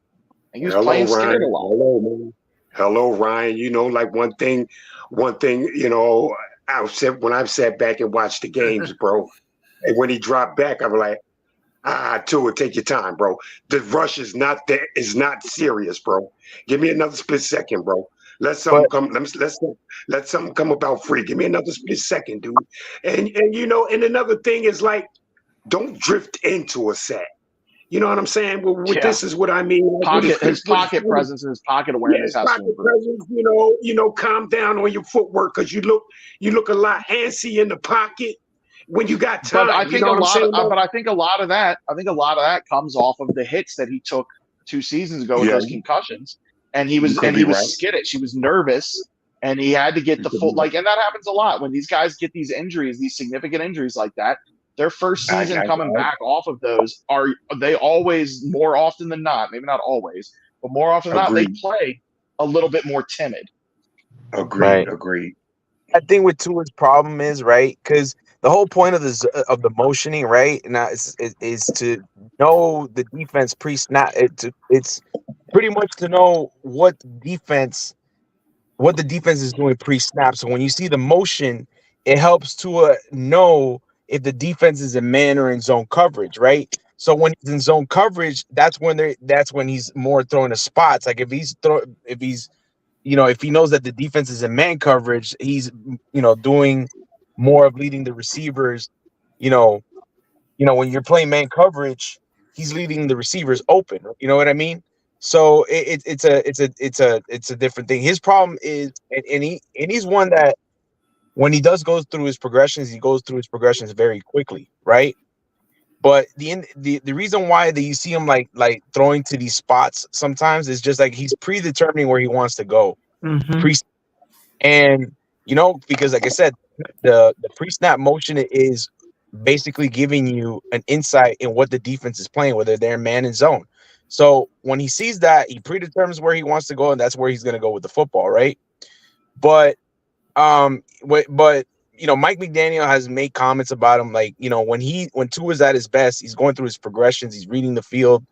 And he was playing scared a lot. Hello, Ryan. Like one thing, I've sat back and watched the games, bro. And when he dropped back, I was like, Tua, take your time, bro. The rush is not there. It's not serious, bro. Give me another split second, bro. Let something come about free. Give me another split second, dude. And and another thing is, like, don't drift into a sack. You know what I'm saying? Well, this is what I mean. His pocket presence and his pocket awareness has to improve. Calm down on your footwork, because you look a lot antsy in the pocket when you got time. But I think a lot of that comes off of the hits that he took 2 seasons ago with those concussions. And he was skittish. He was nervous, and he had to get the full and that happens a lot when these guys get these injuries, these significant injuries like that. Their first season coming back off of those they always, more often than not, maybe not always, but more often than not, they play a little bit more timid. Agreed. I think what Tua's problem is, right? Because the whole point of the motioning, right, now is to know the defense pre-snap. It's pretty much to know what the defense is doing pre-snap. So when you see the motion, it helps Tua know if the defense is in man or in zone coverage, right? So when he's in zone coverage, that's when he's more throwing the spots. Like if he knows that the defense is in man coverage, he's doing more of leading the receivers. When you're playing man coverage, he's leading the receivers open. You know what I mean? So it's a different thing. His problem is, and he's one that when he does go through his progressions, he goes through his progressions very quickly, right? But the reason why that you see him like throwing to these spots sometimes is just like he's predetermining where he wants to go. And because like I said, the pre-snap motion is basically giving you an insight in what the defense is playing, whether they're man and zone. So when he sees that, he predetermines where he wants to go, and that's where he's going to go with the football, right? But Mike McDaniel has made comments about him, like, when Tua's at his best, he's going through his progressions, he's reading the field.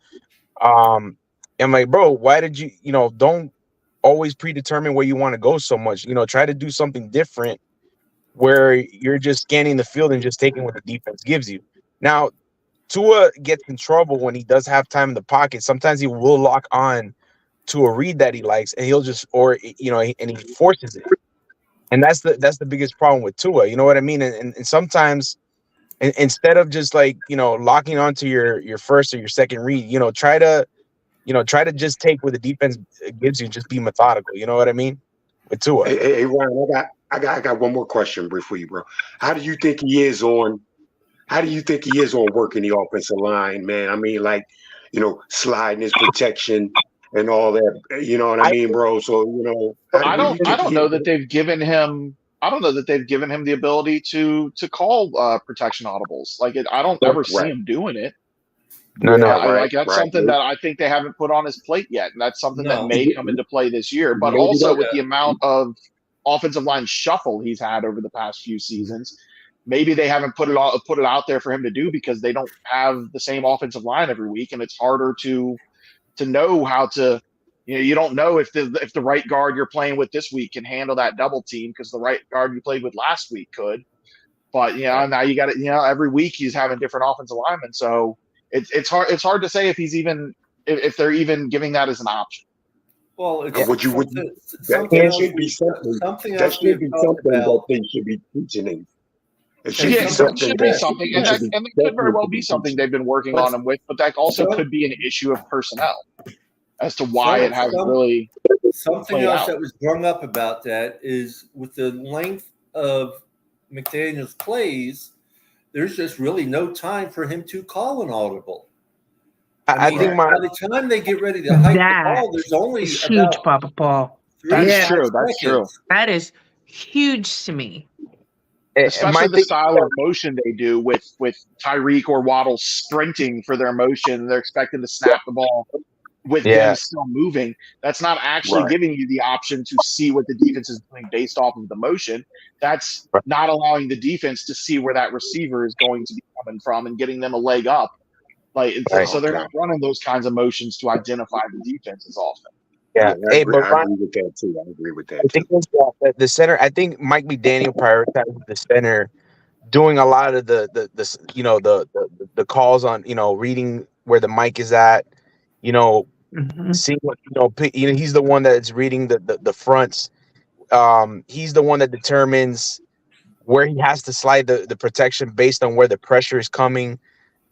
I'm like, bro, why did you, don't always predetermine where you want to go so much. Try to do something different where you're just scanning the field and just taking what the defense gives you. Now, Tua gets in trouble when he does have time in the pocket. Sometimes he will lock on to a read that he likes, and he'll just, and he forces it. And that's the biggest problem with Tua. You know what I mean? And sometimes instead of just locking onto your first or your second read, try to try to just take what the defense gives you, just be methodical. You know what I mean? With Tua. Hey, Ryan, I got one more question for you, bro. How do you think he is on working the offensive line, man? I mean, like, sliding his protection and all that. You know what I mean, bro? So, I don't know that they've given him. I don't know that they've given him the ability to call protection audibles. Like I don't ever see him doing it. No, that's something that I think they haven't put on his plate yet, and that's something that may come into play this year. But also with the amount of offensive line shuffle he's had over the past few seasons, maybe they haven't put it out there for him to do because they don't have the same offensive line every week, and it's harder to know how to. You don't know if the right guard you're playing with this week can handle that double team because the right guard you played with last week could. But now you got it. Every week he's having different offensive linemen, so it's hard to say if they're even giving that as an option. Well, something else should be something that they should be teaching him. It should be something, and it could very well be something they've been working on him with, but that also could be an issue of personnel as to why it hasn't really. Something else that was brought up about that is with the length of McDaniel's plays, there's just really no time for him to call an audible. I think by the time they get ready to hike the ball, there's only huge, Papa Paul. That's true. That's true. That is huge to me. Especially the style of motion they do with Tyreek or Waddle sprinting for their motion. They're expecting to snap the ball with them still moving. That's not actually giving you the option to see what the defense is doing based off of the motion. That's not allowing the defense to see where that receiver is going to be coming from and getting them a leg up. So they're not running those kinds of motions to identify the defense as often. Yeah, I agree with that too. I agree with that. I think the center. I think Mike McDaniel prioritized the center, doing a lot of the calls on reading where the mic is at. Seeing what he's the one that's reading the fronts. He's the one that determines where he has to slide the protection based on where the pressure is coming.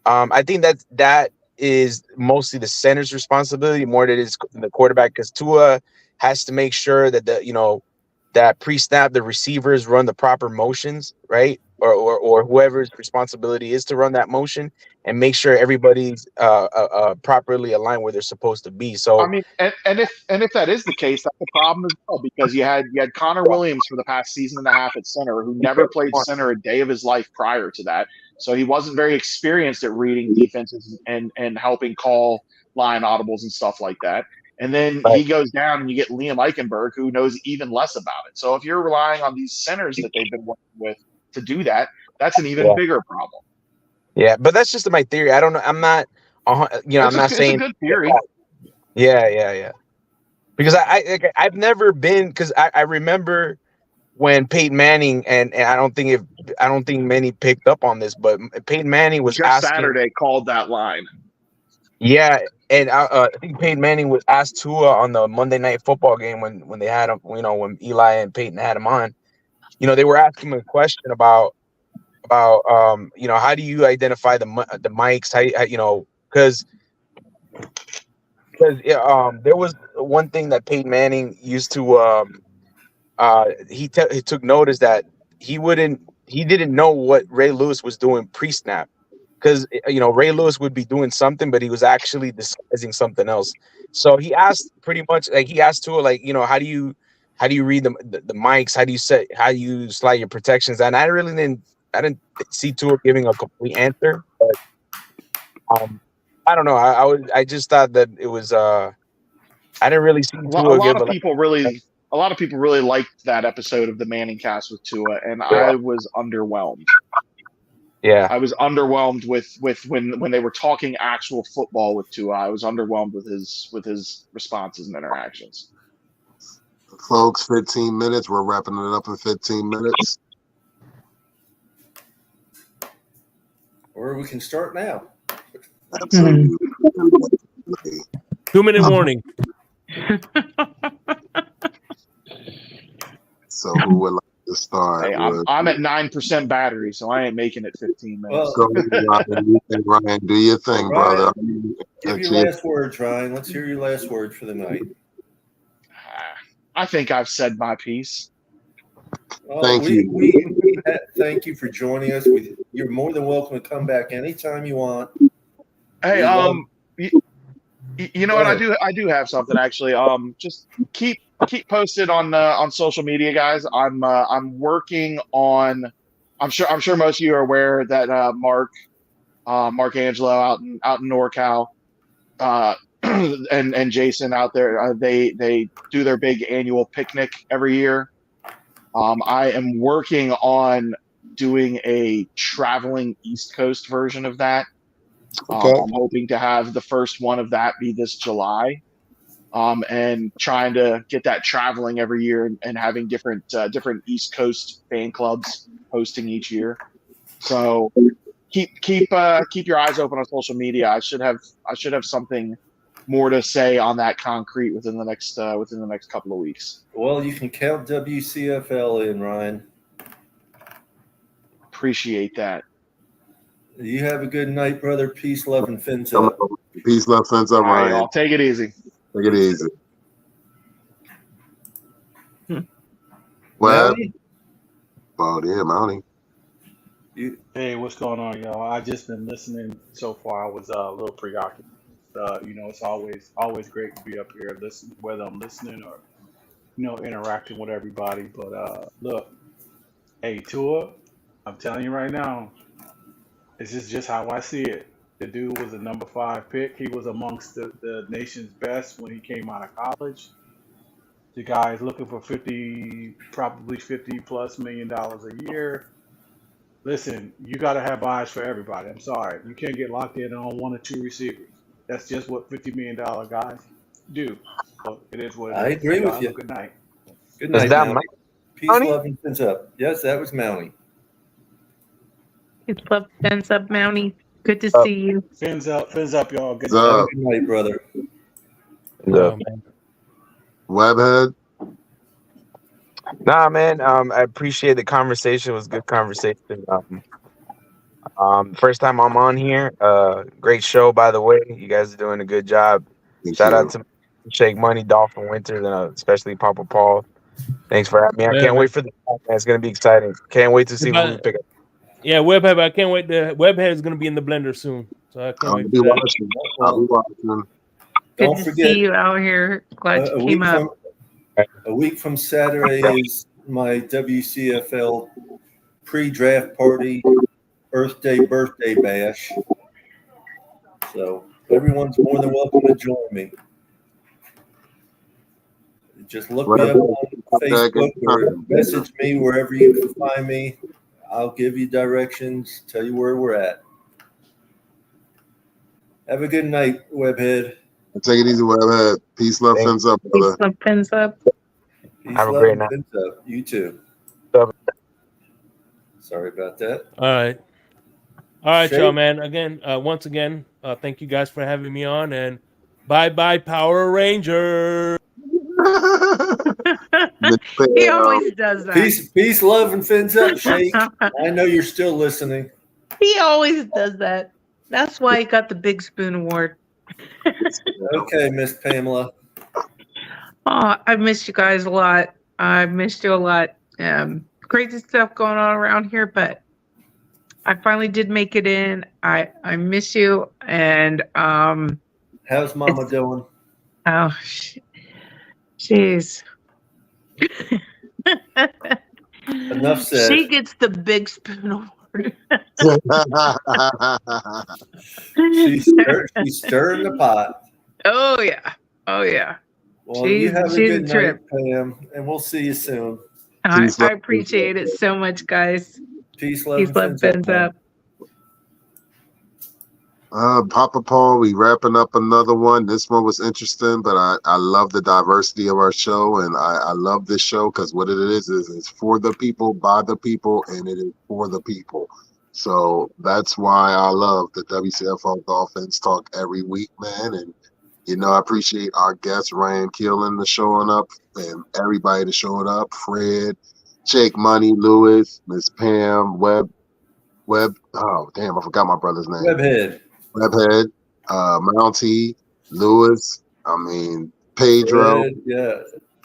I think that is mostly the center's responsibility more than it is the quarterback, because Tua has to make sure that that pre-snap the receivers run the proper motions, right? Or whoever's responsibility is to run that motion and make sure everybody's properly aligned where they're supposed to be. So I mean, and if that is the case, that's a problem as well, because you had Connor Williams for the past season and a half at center, who never played center a day of his life prior to that. So he wasn't very experienced at reading defenses and helping call line audibles and stuff like that. And then he goes down and you get Liam Eichenberg, who knows even less about it. So if you're relying on these centers that they've been working with to do that, that's an even bigger problem. Yeah, but that's just my theory. I don't know. I'm not, I'm not saying it's a good theory. Yeah. Because I've never been, because I remember when Peyton Manning and I don't think many picked up on this, but Peyton Manning was just Saturday called that line. Yeah, and I think Peyton Manning was asked Tua on the Monday Night Football game when they had him, when Eli and Peyton had him on. They were asking him a question about how do you identify the mics? How because there was one thing that Peyton Manning used to he took notice that he didn't know what Ray Lewis was doing pre-snap, because Ray Lewis would be doing something, but he was actually disguising something else. So he asked Tua, how do you read the mics? How do you slide your protections? And I didn't see Tua giving a complete answer, but I don't know. I just thought that it was I didn't really see Tua give a lot of people really liked that episode of the Manning Cast with Tua, and I was underwhelmed. Yeah, I was underwhelmed with when they were talking actual football with Tua. I was underwhelmed with his responses and interactions. Folks, 15 minutes. We're wrapping it up in 15 minutes. Or we can start now. Absolutely. 2-minute warning. So who would like to start? Hey, I'm at 9% battery, so I ain't making it 15 minutes. Ryan, do your thing, brother. Give your last words, Ryan. Let's hear your last word for the night. I think I've said my piece. Well, Thank you. Thank you for joining us. You're more than welcome to come back anytime you want. Hey, you know what? I do have something actually. Just keep posted on social media, guys. I'm working on. I'm sure most of you are aware that Mark Angelo out in NorCal, and Jason out there, they do their big annual picnic every year. I am working on doing a traveling East Coast version of that. Okay. I'm hoping to have the first one of that be this July, and trying to get that traveling every year and having different East Coast fan clubs hosting each year. So keep your eyes open on social media. I should have something more to say on that concrete within the next couple of weeks. Well, you can count WCFL in, Ryan. Appreciate that. You have a good night, brother. Peace, love, and fins up. Peace, love, fins up, All right, Ryan. y'all. Take it easy. Take it easy. Well, Mountie. Hey, what's going on, y'all? I just been listening so far. I was a little preoccupied. It's always great to be up here, listen, whether I'm listening or interacting with everybody. But look, hey, Tua, I'm telling you right now, this is just how I see it. The dude was a number 5 pick. He was amongst the nation's best when he came out of college. The guy is looking for probably $50+ million a year. Listen, you got to have eyes for everybody. I'm sorry. You can't get locked in on 1 or 2 receivers. That's just what $50 million guys do. So it is what it is. I agree with you. Good night. Good night, Is that Mountie. Peace, love, and fins up. Yes, that was Mountie. Peace, love, fins up, Mountie. Good to see you. Fins up, y'all. Good Have a good night, brother. Webhead. Nah, man. I appreciate the conversation. It was a good conversation. First time I'm on here. Great show, by the way. You guys are doing a good job. Shout out to Shake Money, Dolphin Winters, and especially Papa Paul. Thanks for having me. I can't wait for the podcast. It's gonna be exciting. Can't wait to see who we pick up. Yeah, Webhead. I can't wait. The Webhead is gonna be in the blender soon, so I can't wait for that. I'll be watching. Good to see you out here. Glad you came up. A week from Saturday is my WCFL pre-draft party, Earth Day birthday bash. So everyone's more than welcome to join me. Just look me up on Facebook or message me wherever you can find me. I'll give you directions, tell you where we're at. Have a good night, Webhead. Take it easy, Webhead. Peace, love, fins up, brother. Peace, love, fins up. Peace, Have a love, great and night. fins up. You too. Sorry about that. All right, Shake. y'all, man. Again, once again, thank you guys for having me on, and bye, Power Ranger. He always does that. Peace, love, and fins up, Shake. I know you're still listening. He always does that. That's why he got the Big Spoon Award. Okay, Miss Pamela. Oh, I missed you guys a lot. I missed you a lot. Crazy stuff going on around here, but I finally did make it in. I miss you, and how's Mama doing? Oh, jeez. Enough said. She gets the Big Spoon Award. She's stirring the pot. Oh yeah. Well, you have a good night, Pam, and we'll see you soon. I appreciate it so much, guys. Peace, love, fins up. Papa Paul, we wrapping up another one. This one was interesting, but I love the diversity of our show, and I love this show because what it is it's for the people, by the people, and it is for the people. So that's why I love the WCFL Dolphins talk every week, man. And I appreciate our guest Ryan Keeling for showing up, and everybody that showed up. Fred, Jake Money, Lewis, Miss Pam, Web. Oh damn, I forgot my brother's name. Webhead. Mountie, Lewis. I mean, Pedro. Fred, yeah.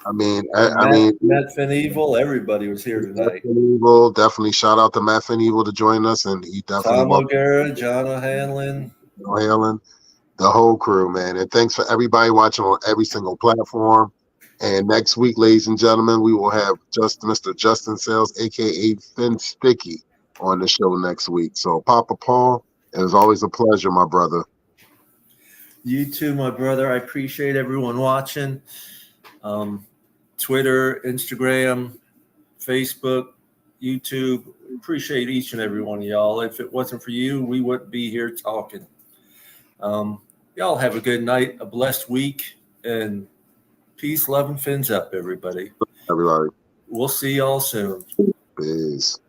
I mean, Matt Finevil, everybody was here tonight. Evil, definitely shout out to Matt Finevil to join us, and he definitely Tom O'Gara, John O'Hanlon. The whole crew, man. And thanks for everybody watching on every single platform. And next week, ladies and gentlemen, we will have Mr. Justin Sales, aka Finn Sticky, on the show next week. So, Papa Paul, it was always a pleasure, my brother. You too, my brother. I appreciate everyone watching. Twitter, Instagram, Facebook, YouTube. Appreciate each and every one of y'all. If it wasn't for you, we wouldn't be here talking. Y'all have a good night, a blessed week, and peace, love, and fins up, everybody. Everybody. We'll see y'all soon. Peace.